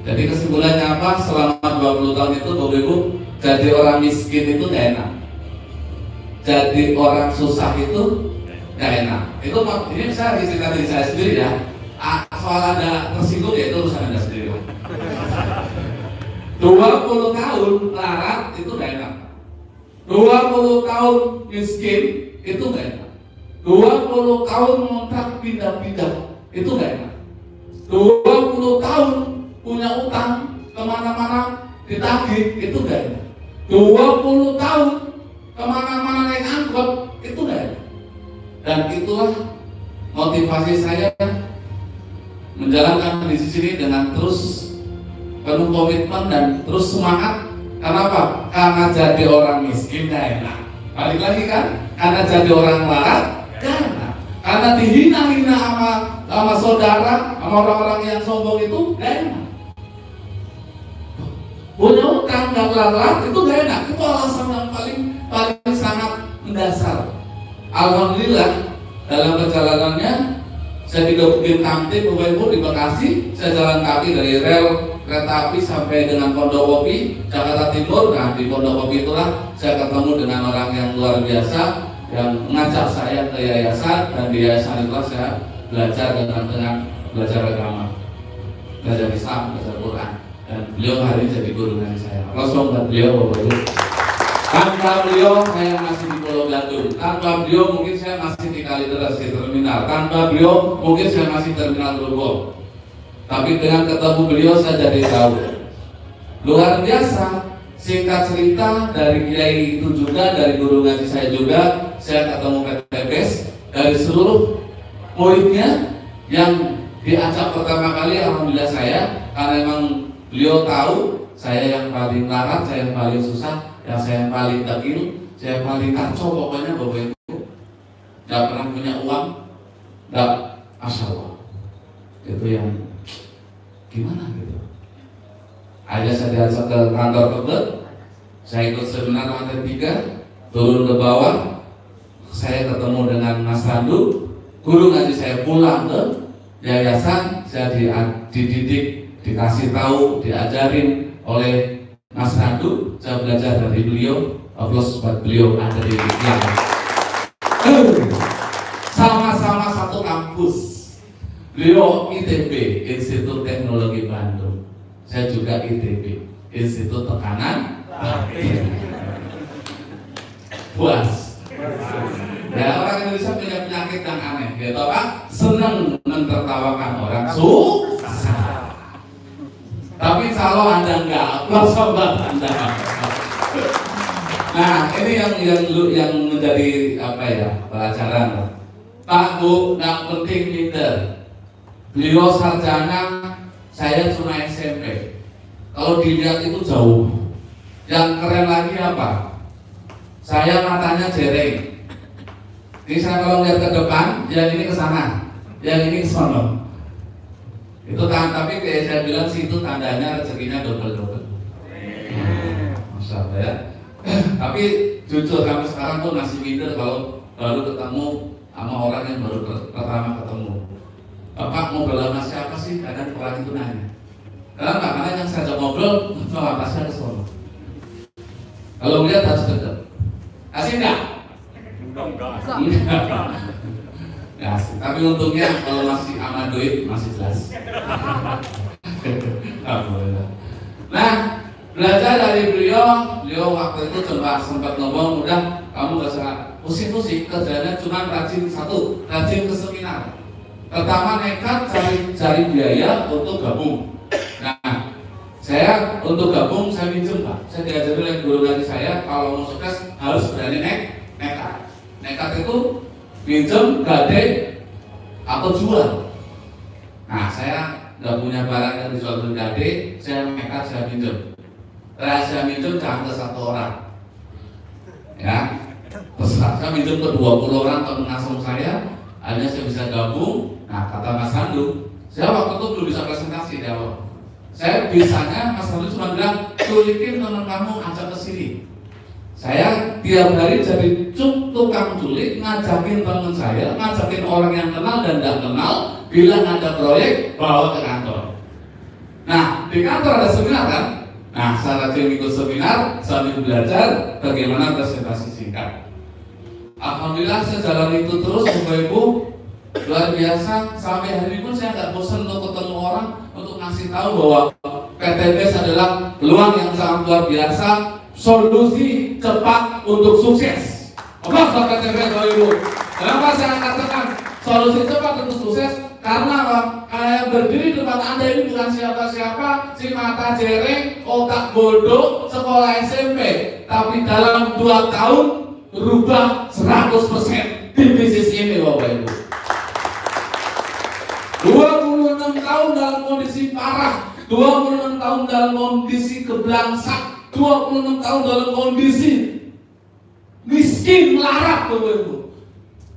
Jadi kesimpulannya apa? Selama 20 tahun itu Bapak Ibu, jadi orang miskin itu gak enak. Jadi orang susah itu gak enak. Itu ini saya cerita dari saya sendiri ya. Soal ada tersinggung ya itu urusan Anda sendiri. 20 tahun larat itu gak enak. 20 tahun miskin itu gak enak. 20 tahun ngontrak pindah-pindah itu gak enak. 20 tahun punya utang kemana-mana ditagih itu gak enak. 20 tahun kemana-mana naik angkot itu gak enak. Dan itulah motivasi saya menjalankan di sini dengan terus penuh komitmen dan terus semangat. Kenapa? Karena jadi orang miskin gak enak. Balik lagi kan? Karena jadi orang larat gak enak. Karena dihina-hina sama saudara, sama orang-orang yang sombong itu gak enak. Punya utang gak larat itu gak enak. Itu alasan yang paling sangat mendasar. Alhamdulillah dalam perjalanannya saya digebukin Kamtip Bapak Ibu di Bekasi. Saya jalan kaki dari rel kereta api sampai dengan Pondokopi, Jakarta Timur. Nah di Pondokopi itulah saya ketemu dengan orang yang luar biasa yang mengajak saya ke yayasan, dan di yayasan itulah saya belajar dengan belajar agama, belajar Islam, belajar Quran, dan beliau hari ini jadi guru dari saya. Kosong buat beliau Bapak Ibu. Tanpa beliau saya masih di Pulau Gadung, tanpa beliau mungkin saya masih di Kalideres di terminal, tanpa beliau mungkin saya masih terminal Grogol. Tapi dengan ketemu beliau saya jadi tahu luar biasa. Singkat cerita, dari kiai itu juga, dari guru ngaji saya juga, saya ketemu PTBS dari seluruh muridnya yang diajak pertama kali. Alhamdulillah saya, karena memang beliau tahu saya yang paling larat, saya yang paling susah, saya yang paling dekil, saya yang paling kacau pokoknya Bapak Ibu. Gak pernah punya uang, gak, Masya Allah. Itu yang gimana gitu. Aja saya diajak ke kantor Tebet, saya ikut seminar lantai 3, turun ke bawah, saya ketemu dengan Mas Randu, guru ngaji saya pulang ke yayasan, saya dididik, dikasih tahu, diajarin oleh Mas Randu, saya belajar dari beliau. Aplaus buat beliau ada di yang sama-sama satu kampus. Beliau ITB, Institut Teknologi Bandung. Saya juga ITB, Institut Tekanan Puas. Ya, orang Indonesia punya penyakit yang aneh, gitu Pak. Senang menertawakan orang susah. Tapi kalau Anda enggak, aplaus buat Anda. Nah, ini yang menjadi apa ya, pelajaran. Pak Bu, nggak penting minder. Beliau sarjana, saya cuma SMP. Kalau dilihat itu jauh. Yang keren lagi apa? Saya matanya jereng. Ini saya kalau lihat ke depan, yang ini ke sana, yang ini ke sana. Itu tapi kayak saya bilang sih itu tandanya rezekinya double. Masya Allah ya. Tapi jujur kami sekarang tuh masih minder kalau baru ketemu sama orang yang baru pertama ketemu. Bapak ngobrol sama siapa sih? Kadang orang itu nanya. Kenapa? Karena yang saya ngobrol, bapak saya kesana. Kalau melihat harus dekat. Asik enggak? Enggak. Ya, tapi untungnya kalau masih aman duit masih jelas. Nah, Belajar dari beliau waktu itu sempat ngomong, udah kamu gak usah pusing-pusing, kerjanya cuma rajin ke seminar. Pertama nekat cari biaya untuk gabung. Nah, saya untuk gabung saya minjem Pak. Saya diajarin oleh guru dari saya kalau mau sukses harus berani nekat. Nekat itu minjem, gade, atau jual. Nah, saya nggak punya barang yang dijual gade, saya nekat, saya minjem. Rahasia minjem jangan ke 1 orang, ya. Terserah, saya minjem ke 20 orang teman langsung saya, akhirnya saya bisa gabung. Nah, kata Mas Handu, saya waktu itu belum bisa presentasi di awal. Saya bisanya Mas Handu cuma bilang, culikin teman kamu, ajak ke sini. Saya tiap hari jadi tukang culik, ngajakin teman saya, ngajakin orang yang kenal dan tidak kenal, bilang ada proyek, bawa ke kantor. Nah, di kantor ada seminar kan? Nah, saya rajin ikut seminar sambil belajar bagaimana presentasi singkat. Alhamdulillah saya jalan itu terus, Bapak Ibu, luar biasa. Sampai hari ini pun saya nggak bosan untuk ketemu orang untuk ngasih tahu bahwa PTBS adalah peluang yang sangat luar biasa, solusi cepat untuk sukses. Apa PTBS, Bapak Ibu? Kenapa saya katakan solusi cepat untuk sukses? Karena kayak berdiri di depan Anda ini bukan siapa-siapa, si mata jereng, otak bodoh, sekolah SMP, tapi dalam 2 tahun berubah 100% di bisnis ini, Bapak Ibu. 26 tahun dalam kondisi parah, 26 tahun dalam kondisi keblangsak, 26 tahun dalam kondisi miskin melarat, Bapak Ibu.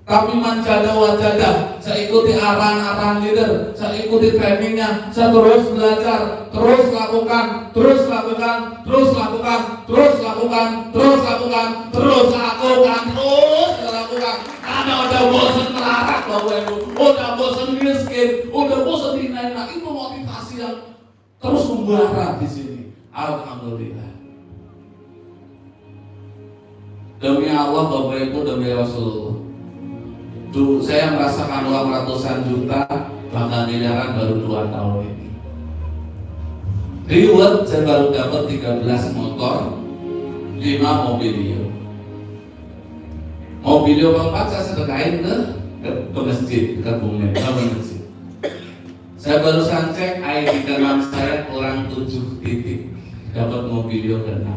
Tapi manjada wajada, saya ikuti arahan-arahan leader, saya ikuti trainingnya, saya terus belajar, terus lakukan, terus lakukan, terus lakukan, terus lakukan, terus lakukan, terus lakukan, terus lakukan. Karena udah bosan melarat, Bapak Ibu, udah bosan miskin, udah bosan dihina-hina, itu motivasi yang terus membara di sini. Alhamdulillah. Demi Allah, Bapak Ibu, demi Rasulullah. Tuh, saya merasakan uang ratusan juta, bahkan miliaran baru 2 tahun ini. Reward saya baru dapat 13 motor, 5 mobilio. Mobilio keempat saya sedekahin ke masjid, ke Bumi, ke masjid. Saya barusan cek ID ke-6 saya kurang 7 titik, dapat mobilio ke-6.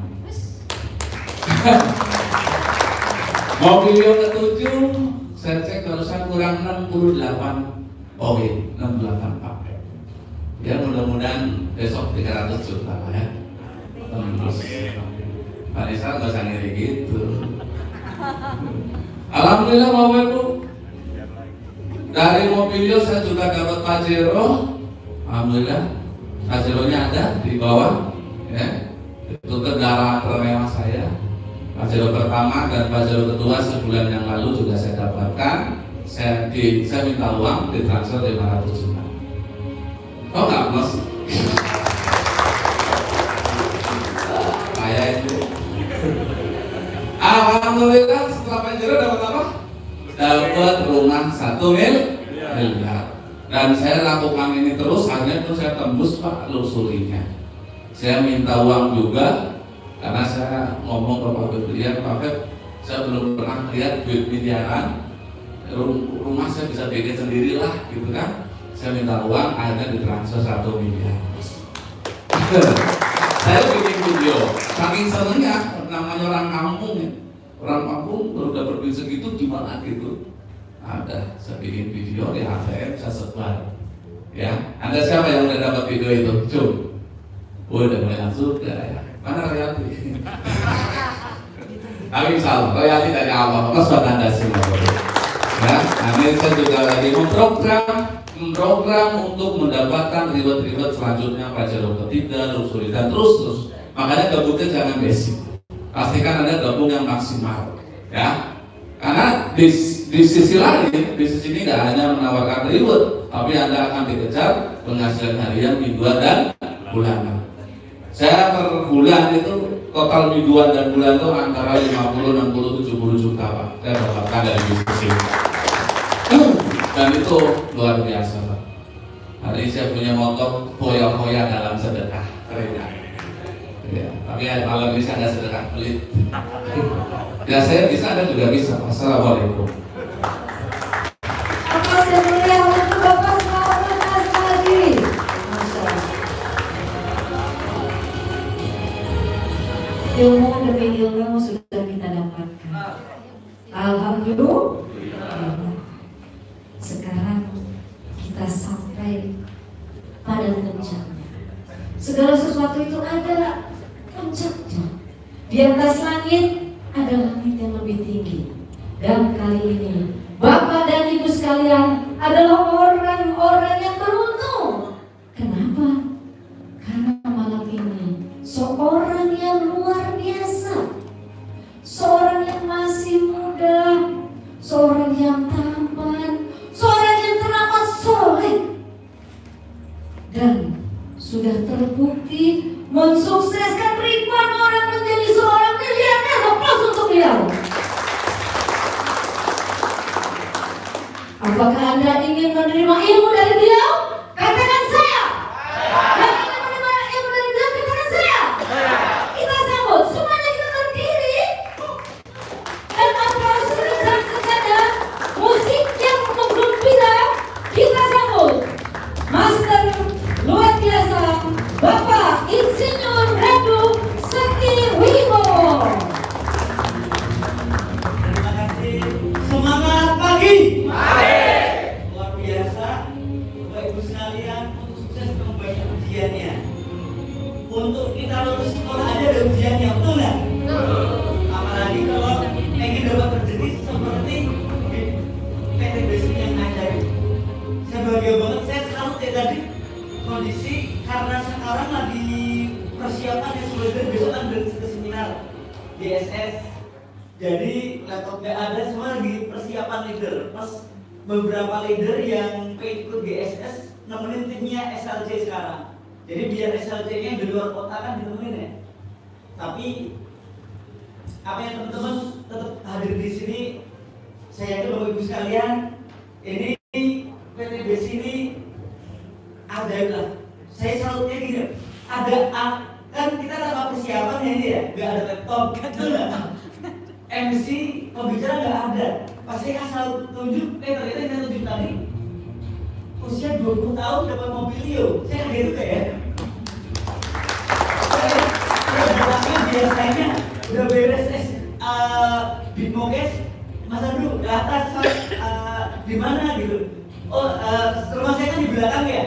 Mobilio ke-7 saya cek barusan kurang 68 poin, 68 paket. Ya mudah-mudahan besok 300 juta lah ya. Terus Pak Nisa nggak usah ngiri gitu. Alhamdulillah Bapak Ibu, dari mobilio saya juga dapat Pajero. Alhamdulillah Pajeronya ada di bawah, ya. Itu kendaraan termewah saya. Pajero pertama dan Pajero kedua sebulan yang lalu juga saya dapatkan. Saya minta uang ditransfer 500 juta. Oh nggak mas? Kayak itu. Alhamdulillah setelah Pajero dapat apa? Dapat rumah 1 miliar. Dan saya lakukan ini terus, akhirnya itu saya tembus Pak lusurinya. Saya minta uang juga. Karena saya ngomong ke Pak Febrian, Pak Feb, saya belum pernah lihat duit miliaran, rumah saya bisa bikin sendirilah, gitu kan? Saya minta uang, akhirnya ditransfer 1 miliar. Saya bikin video, saking senengnya, namanya orang kampung, baru dapat duit segitu gimana gitu? Ada, saya bikin video di ATM, saya sebar. Ya, Anda siapa yang udah dapat video itu? Udah mulai surga ya. Mana royalti? Tapi salah, royalti dari Allah. Mas Anda semua. Ya, ini saya juga lagi memprogram untuk mendapatkan reward selanjutnya Pajero ketiga, lusuri dan terus. Makanya gabungnya jangan basic. Pastikan Anda gabung yang maksimal. Ya, karena di sisi lain, bisnis ini nggak hanya menawarkan reward, tapi Anda akan dikejar penghasilan harian, mingguan dan bulanan. Saya per bulan itu total mingguan dan bulan itu antara 50, 60, 70 juta Pak. Saya dapatkan dari bisnis ini. Dan itu luar biasa Pak. Hari ini saya punya motor foya-foya dalam sedekah. Keren. Ya, tapi malam ini saya ada sedekah pelit. Ya saya bisa, Anda juga bisa. Assalamualaikum. Aplaus yang meriah untuk Bapak Selamat Asmadi. Masya Allah. Ilmu demi ilmu sudah kita dapatkan. Alhamdulillah. Sekarang kita sampai pada puncaknya. Segala sesuatu itu ada puncaknya. Di atas langit ada langit yang lebih tinggi. Dan kali ini Bapak dan Ibu sekalian adalah orang-orang yang beruntung. Kenapa? Karena malam ini seorang yang luar biasa, seorang yang masih muda, seorang yang tampan, seorang yang teramat soleh, dan sudah terbukti mensukseskan ribuan orang menjadi seorang miliarder. Aplaus untuk beliau. Apakah Anda ingin menerima ilmu dari beliau? Katakan saya. Yang ingin menerima ilmu dari beliau, katakan saya. Kita sambut, semuanya kita berdiri. Dan aplaus sebesar kepada musik yang menggembira. Kita sambut Master luar biasa, Bapak Insinyur Radu Sekti Wibowo. Terima kasih. Semangat pagi. Luar biasa, Bapak Ibu sekalian, untuk sukses membanyak ujiannya. Untuk kita lulus sekolah aja ada ujiannya, betul nggak? Apalagi kalau ingin dapat rezeki seperti di PT Basic yang ada. Saya bahagia banget, saya salut ya tadi kondisi karena sekarang lagi persiapan yang sebenarnya besok kan ke seminar DSS. Jadi laptopnya ada, semua lagi persiapan leader. Pas beberapa leader yang ikut GSS nemenin timnya SLC sekarang. Jadi biar SLC-nya di luar kota kan ditemenin ya. Tapi apa yang teman-teman tetap hadir di sini, saya yakin Bapak Ibu sekalian, ini PTB sini ada lah. Saya salutnya gini, ada kan kita tanpa persiapan ya ini ya, nggak ada laptop, betul nggak? MC pembicara nggak ada. Pas saya asal tunjuk, ternyata yang tunjuk tadi usia 20 tahun dapat mobilio. Saya kaget juga ya. Saya biasanya udah beres di Mokes, Mas Andrew ke atas di mana gitu. Oh, rumah saya kan di belakang ya.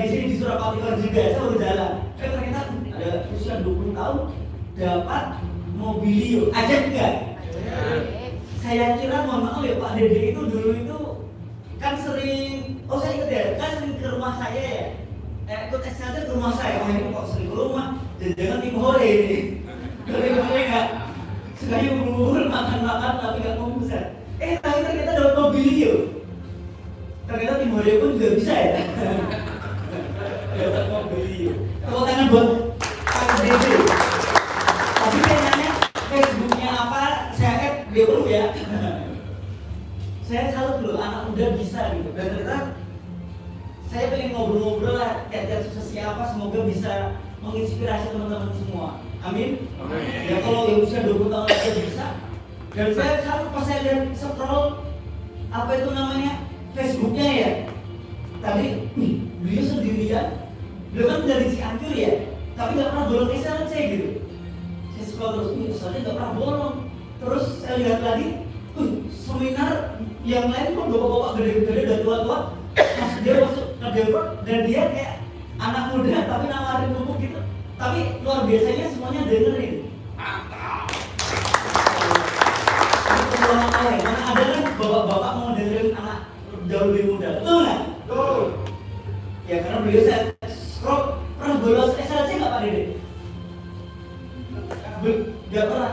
Di sini di Surapati juga, saya baru jalan. Ternyata ada usia 20 tahun dapat mobilio. Ajak enggak? Saya kira, mohon maaf ya Pak Dede itu dulu itu kan sering, oh saya ingat ya, kan sering ke rumah saya ya. Ikut SLC ke rumah saya. Oh ini kok sering ke rumah, jangan tim hore ini. Dari mana enggak? Sekali bubur makan-makan tapi enggak mau besar. Tapi ternyata dapat mobilio. Ternyata tim hore pun juga bisa ya. Dapat mobilio. Tepuk tangan buat Pak Dede. Tapi kayaknya Facebooknya apa, saya add dia dulu ya. Saya salut dulu anak muda bisa gitu. Dan ternyata saya pengen ngobrol-ngobrol lah, kiat-kiat suksesnya apa, semoga bisa menginspirasi teman-teman semua. Amin. Ya kalau yang usia 20 tahun aja bisa. Dan saya salut pas saya lihat scroll apa itu namanya Facebooknya ya. Tadi beliau sendirian, beliau kan dari Cianjur ya, tapi nggak pernah bolong SLC gitu. Saya scroll terus, soalnya nggak pernah bolong. Terus saya lihat lagi, seminar yang lain kok bapak-bapak gede-gede dan tua-tua, dia masuk ke Delport dan dia kayak anak muda tapi nawarin buku gitu. Tapi luar biasanya semuanya dengerin. Mantap. Mana ada kan bapak-bapak mau dengerin anak jauh lebih muda, betul nggak? Betul. Ya karena beliau saya scroll, pernah bolos SLC nggak Pak Dede? Nggak pernah.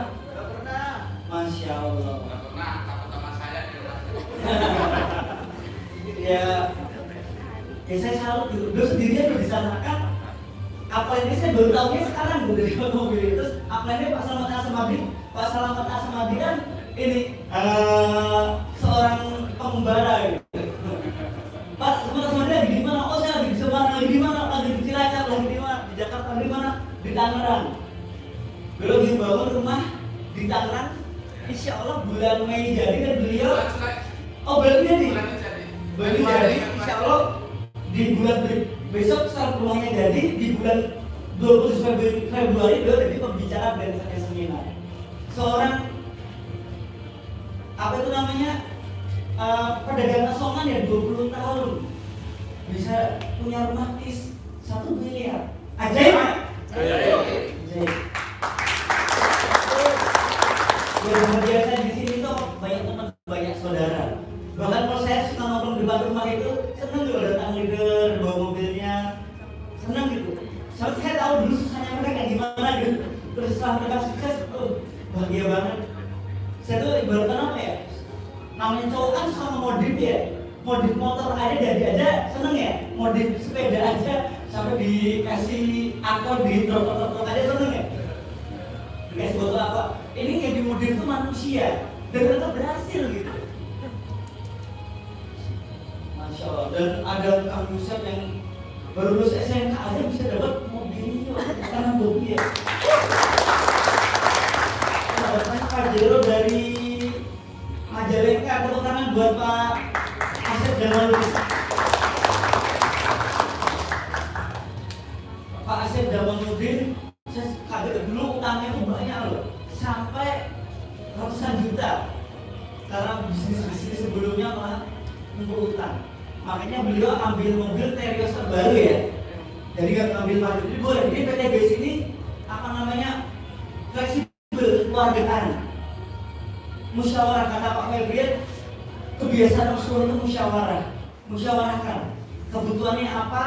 Masya Allah. Nggak pernah, takut sama saya ya saya salut gitu. Beliau sendirian udah disanakan. Apa ini saya baru tahunya sekarang gitu dari mobil itu. Terus apa ini Pak Selamat Asmadi? Pak Selamat Asmadi kan ini seorang pengembara gitu. Pak Selamat Asmadi lagi di mana? Oh saya lagi di Semarang, lagi di mana? Lagi di Cilacap, lagi di mana? Di Jakarta, di mana? Di Tangerang. Beliau lagi bangun rumah di Tangerang. Insya Allah bulan Mei jadi kan beliau. Oh berarti jadi. Berarti jadi. Insya Allah di bulan besok setelah rumahnya jadi di bulan 20 Februari beliau jadi pembicara dan seminar. Seorang apa itu namanya pedagang asongan ya 20 tahun bisa punya rumah kis 1 miliar. Ajaib kan? Ajaib. Luar biasa di sini tuh banyak teman, banyak saudara. Bahkan kalau saya suka nongkrong di depan rumah itu seneng juga datang leader bawa mobilnya, seneng gitu. Soalnya saya tahu dulu susahnya mereka gimana gitu. Terus setelah mereka sukses, bahagia banget. Saya tuh ibaratkan apa ya? Namanya cowok kan suka modif ya. Modif motor aja jadi aja seneng ya. Modif sepeda aja sampai dikasih akor di truk aja seneng ya. Dikasih botol apa? Ini yang dimodif itu manusia dan ternyata berhasil gitu. Masya Allah. Dan ada Kang Yusuf yang baru lulus SMK aja bisa dapat mobil ini karena mobil ya. Ada Pak Jero dari Majalengka, tepuk tangan buat Pak Asep Jamaludin. Pak Asep Jamaludin, saya kaget dulu utangnya itu banyak loh, sampai ratusan juta. Karena bisnis sebelumnya malah ngumpul utang. Makanya beliau ambil mobil Terios terbaru ya. Jadi nggak ambil mobil ini boleh. Jadi PTBS ini apa namanya fleksibel, keluargaan. Musyawarah kata Pak Febrian, kebiasaan Rasulullah itu musyawarahkan kebutuhannya apa,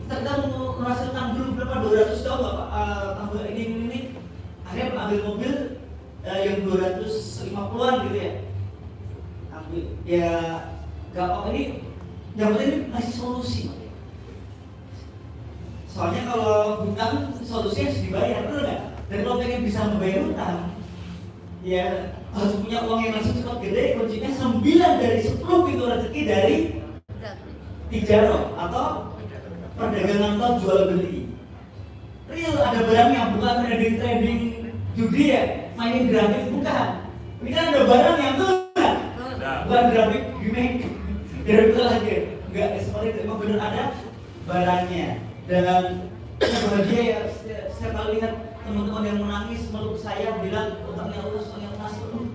terkadang menghasilkan dulu berapa 200 tahun Pak tambah ini akhirnya ambil mobil yang 250-an gitu ya, ambil ya gak apa ini yang penting ngasih solusi. Soalnya kalau hutang solusinya harus dibayar, betul nggak? Dan kalau pengen bisa membayar hutang ya harus punya uang yang langsung cepat gede. Kuncinya 9 dari 10 pintu rezeki dari tijarah atau perdagangan atau jual beli. Real ada barang yang bukan trading judi ya, mainin grafik bukan. Ini kan ada barang yang tuh bukan grafik gimmick, grafik lagi. Enggak seperti itu, emang benar ada barangnya. Dan saya bahagia ya setiap kali lihat teman-teman yang menangis meluk saya bilang utangnya Allah yang masuk.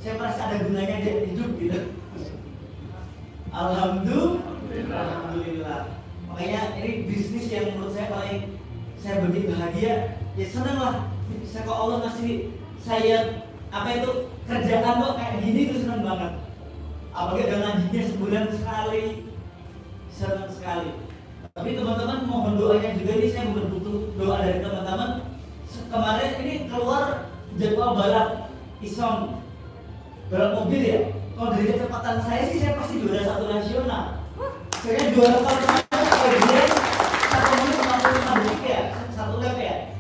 Saya merasa ada gunanya dia hidup gitu. Alhamdulillah. Makanya ini bisnis yang menurut saya paling saya begitu bahagia. Ya senang lah. Saya kok Allah ngasih saya apa itu kerjaan kok kayak gini tuh senang banget. Apalagi ada ngajinya sebulan sekali, senang sekali. Tapi teman-teman mohon doanya juga nih, saya butuh doa dari teman-teman. Kemarin ini keluar jadwal balap Isom, balap mobil ya. Kalau dari kecepatan saya sih saya pasti juara 1 nasional. Saya juara tahun kemarin kalau dia 1 menit 45 detik ya, 1 lap ya.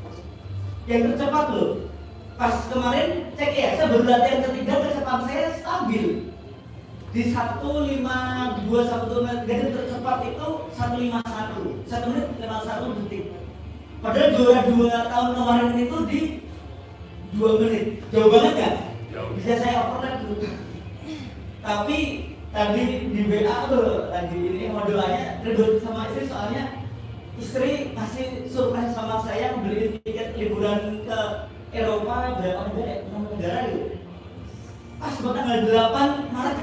Yang tercepat loh. Pas kemarin cek ya, saya baru latihan ketiga kecepatan saya stabil. Di 1.52 1.3 tercepat itu 1.51 1 menit 51 detik. Padahal juara 2 tahun kemarin itu di 2 menit. Jauh banget kan? Bisa saya overlap dulu. Tapi tadi di WA loh, lagi ini mau doanya ribut sama istri soalnya istri kasih surprise sama saya beli tiket liburan ke Eropa berapa negara? 6 negara gitu. Pas tanggal 8 Maret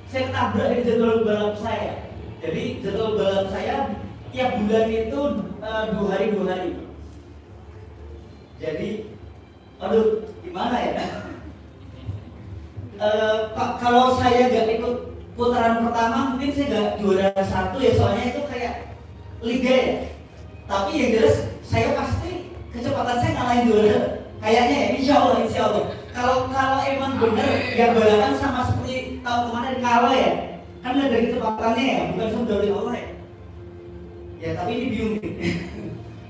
saya ketabrak dari jadwal balap saya. Jadi jadwal balap saya tiap bulan itu 2 hari. Jadi, aduh, gimana ya? Kalau saya nggak ikut putaran pertama, mungkin saya nggak juara 1 ya, soalnya itu kayak liga ya. Tapi yang jelas saya pasti kecepatan saya ngalahin juara. Kayaknya ya, insya Allah. Kalau emang benar yang balapan sama seperti tahun kemarin kalah ya, kan dari kecepatannya ya, bukan semua dari Allah ya. Ya tapi ini bingung nih.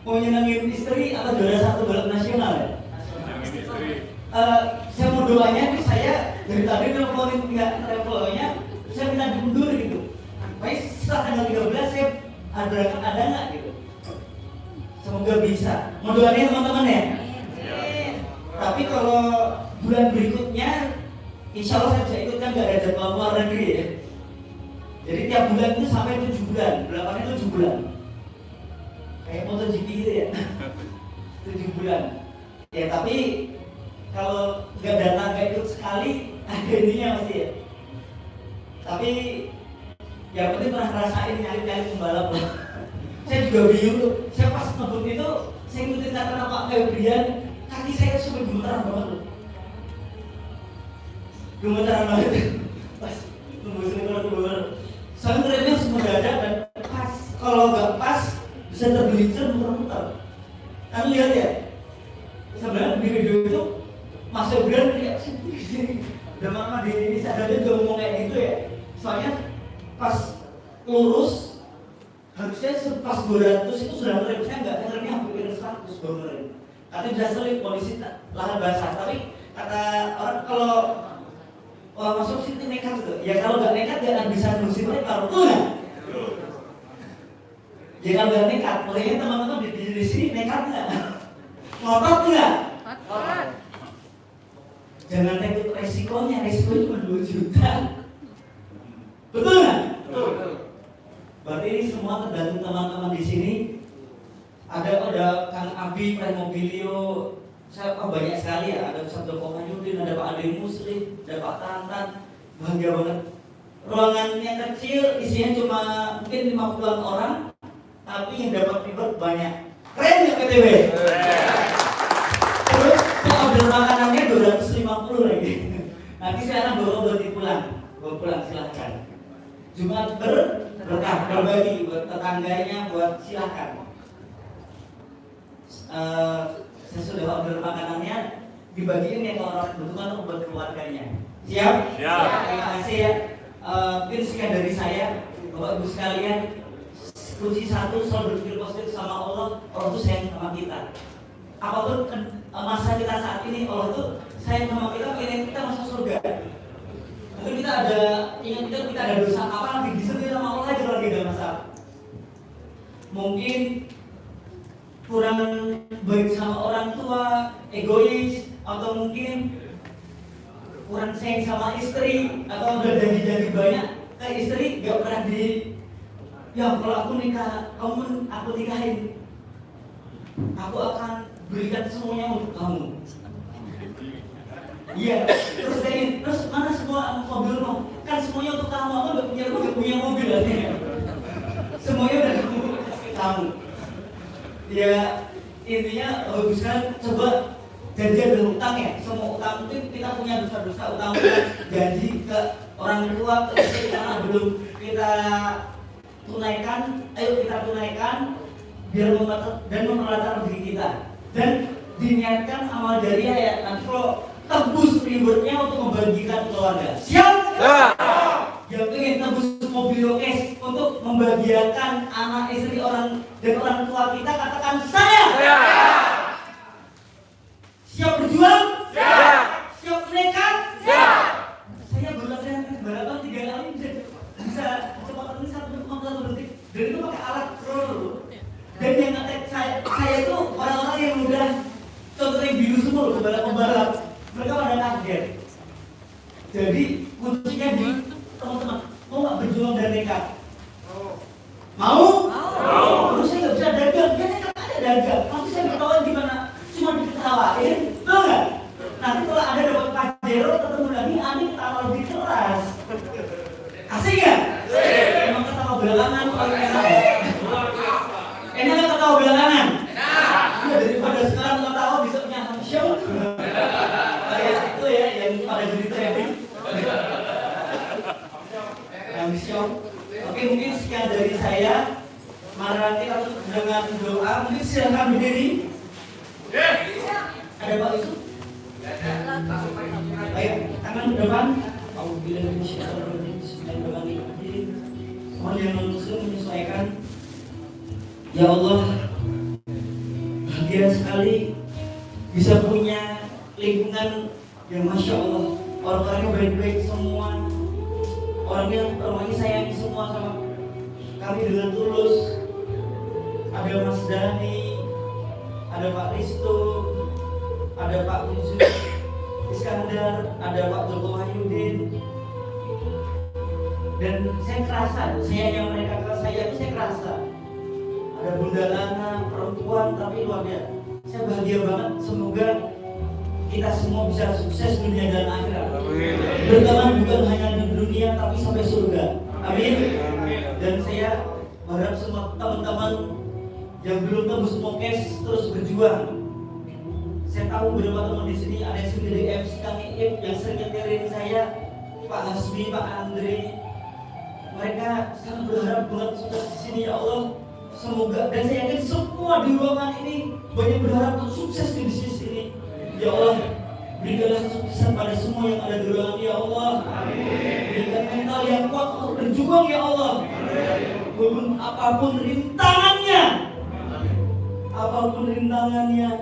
Mau nyenengin istri atau juara 1 balap nasional ya? Saya mau doanya nih, saya dari tadi nelfonin pihak travelnya, saya minta diundur gitu. Baik setelah tanggal 13 saya ada nggak gitu. Semoga semoga bisa. Mendoakan teman-teman ya. Tapi kalau bulan berikutnya, insya Allah saya bisa ikutkan, nggak ada jadwal luar negeri ya. Jadi tiap bulan itu sampai 7 bulan, belakannya 7 bulan. Kayak MotoGP gitu ya. 7 bulan. Ya tapi kalau nggak datang nggak ikut sekali, ada ininya pasti ya. Tapi yang penting pernah ngerasain nyari-nyari pembalap. Saya juga bingung tuh. Saya pas ngebut itu, saya ngikutin kata Pak Febrian, kaki saya sampai gemetaran banget. Gemetaran banget. Pas nembus keluar. Saya ngeremnya harus mendadak dan pas. Kalau nggak pas, bisa tergelincir muter-muter. Kan lihat ya, sebenarnya di video itu Mas Febrian kayak sini. Udah mama di ini sadarnya juga ngomong kayak gitu ya. Soalnya pas lurus harusnya pas 200 itu sudah ngerem, saya nggak ngeremnya hampir 100 baru ngerem. Katanya bisa selip polisi lahan basah, tapi kata orang kalau masuk sini nekat gitu. Ya kalau nggak nekat dia akan bisa nerusin mereka, betul nggak? Ya kalau nggak nekat, makanya teman-teman di sini nekat nggak? Ngotot nggak? Jangan takut resikonya cuma 2 juta. Betul nggak? Betul. Berarti ini semua tergantung teman-teman di sini. Ada Kang Abi, Premobilio, saya banyak sekali ya. Ada Ustaz Joko Mayudin, ada Pak Ade Muslim, ada Pak Tantan. Bahagia banget. Ruangannya kecil, isinya cuma mungkin 50-an orang, tapi yang dapat ribet banyak. Keren nggak PTW? Terus saya order makanannya 250 lagi. Nanti saya akan bawa pulang, silahkan. Jumat berkah, berbagi buat tetangganya, buat silahkan. Saya sudah order makanannya, dibagiin ya ke orang kebutuhan buat keluarganya. Siap? Siap. Terima kasih ya. Mungkin sekian dari saya, Bapak Ibu sekalian. Kunci 1 selalu berpikir positif sama Allah. Allah itu sayang sama kita. Apapun masa kita saat ini, Allah itu sayang sama kita, pengen kita masuk surga. Mungkin kita ada dosa apa, nanti disentuh sama Allah aja kalau tidak masalah. Mungkin kurang baik sama orang tua, egois, atau mungkin kurang sayang sama istri, atau udah janji-janji banyak ke istri, gak pernah ya kalau aku nikah, aku nikahin, aku akan berikan semuanya untuk kamu. Iya, terus mana semua mobilmu? Kan semuanya untuk kamu, aku nggak punya mobil artinya. Semuanya udah kamu. Ya intinya bagus kan, coba janjian berhutang ya. Semua utang itu kita punya dosa-dosa utang janji ke orang tua, ke istri karena belum kita tunaikan. Ayo kita tunaikan biar memperlancar diri kita dan diniatkan amal jariah ya. Nanti kalau tebus rewardnya untuk membagikan keluarga. Siap? Yang ingin tebus mobil cash untuk membahagiakan anak, istri, orang dan orang tua kita, katakan saya. Siap berjuang? Siap menekat? Saya balapan 3 kali bisa kecepatan ini 1,1 detik. Dan itu pakai alat roller. Dan yang ngetek saya itu orang-orang yang udah contohnya biru semua loh, pembalap. Mereka pada kaget. Jadi kuncinya di teman-teman, mau nggak berjuang dan nekat? Mau? Terus saya nggak bisa dagang, dia nekat aja dagang. Nanti saya ketahuan gimana? Cuma diketawain, tahu nggak? Nanti kalau ada dapat Pajero ketemu lagi, Andi ketawa lebih keras. Asik nggak? Emang ketawa belakangan paling enak. Enak nggak ketawa belakangan? Iya, daripada sekarang ketawa bisa punya show. Kayak itu ya, yang pada cerita yang show. Oke, mungkin sekian dari saya. Mari kita tutup dengan doa. Mungkin silakan berdiri. Ada Pak Yusuf? Baik, tangan ke depan. Mohon yang non-muslim menyesuaikan. Ya Allah, bahagia sekali bisa punya lingkungan yang Masya Allah, orang-orangnya baik-baik semua, orangnya sayang semua sama kami dengan tulus. Ada Mas Dani, ada Pak Risto, ada Pak Yusuf Iskandar, ada Pak Joko Wahyudin. Dan saya kerasa, saya yang mereka ke saya itu saya kerasa ada Bunda Lana, perempuan tapi luar biasa. Saya bahagia banget, semoga kita semua bisa sukses dunia dan akhirat. Berteman bukan hanya di dunia tapi sampai surga. Amin. Dan saya berharap semua teman-teman yang belum tembus Mokes terus berjuang. Saya tahu beberapa teman di sini ada yang sendiri MC Kang Iip yang sering nyeterin saya, Pak Hasbi, Pak Andre. Mereka sangat berharap banget sukses di sini ya Allah. Semoga, dan saya yakin semua di ruangan ini banyak berharap untuk sukses di bisnis ini. Ya Allah, berikanlah kesuksesan pada semua yang ada di ruangan ya Allah. Berikan mental yang kuat untuk berjuang ya Allah. Walaupun apapun rintangannya,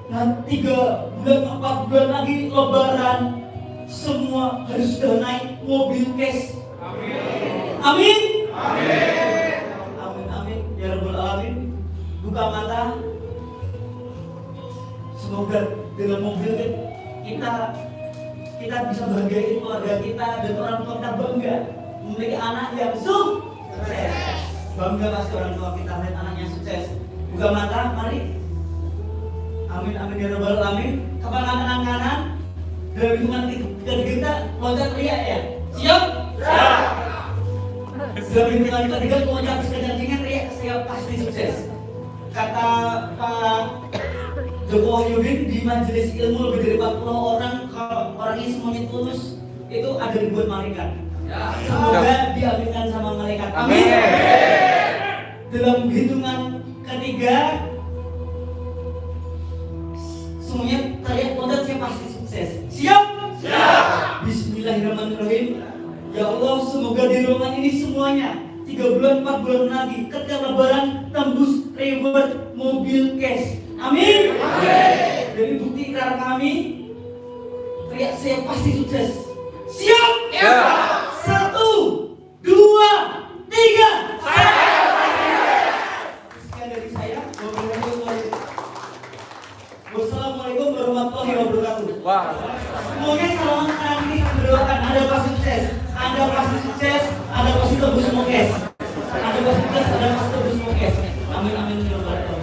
nanti 3 bulan 4 bulan lagi Lebaran, semua harus sudah naik mobil cash. Amin. Amin ya Rabbal Alamin. Buka mata. Semoga dengan mobil kita bisa bahagiain keluarga kita dan orang tua kita bangga memiliki anak yang sukses. Bangga pasti orang tua kita melihat anaknya sukses. Buka mata, mari. Amin ya Rabbal Alamin. Kepala kanan. Dalam hitungan kita loncat teriak ya. Siap? Siap. Dalam hitungan kita loncat sekencang-kencangnya teriak, saya pasti sukses. Kata Pak Joko Wahyudin di majelis ilmu lebih dari 40 orang, kalau orangnya semuanya tulus, itu ada ribuan malaikat. Semoga diaminkan sama malaikat. Amin. Dalam hitungan ketiga, semuanya teriak loncat, saya pasti sukses. Siap? Siap. Bismillahirrahmanirrahim. Ya Allah, semoga di ruangan ini semuanya 3 bulan 4 bulan lagi ketika Lebaran tembus reward mobil cash. Amin. Dari bukti ikrar kami, teriak saya pasti sukses. Siap? Ya. 1, 2, 3. Sekian dari saya. Wassalamualaikum warahmatullahi wabarakatuh. Semuanya selamat hari ini berdoakan Anda pasti sukses. Anda pasti sukses. Anda pasti tembus Mokes. Anda pasti sukses. Anda pasti tembus Mokes. Amin ya Rabbal Alamin.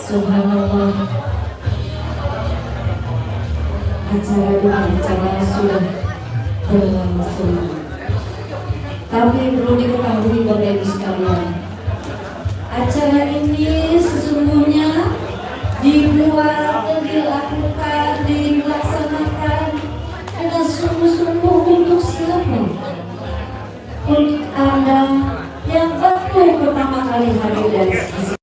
Subhanallah. Acara sudah berlangsung. Tapi perlu diketahui Bapak Ibu sekalian, acara ini sesungguhnya dibuat dan dilaksanakan dengan sungguh-sungguh untuk siapa? Untuk Anda yang baru pertama kali hadir di sini.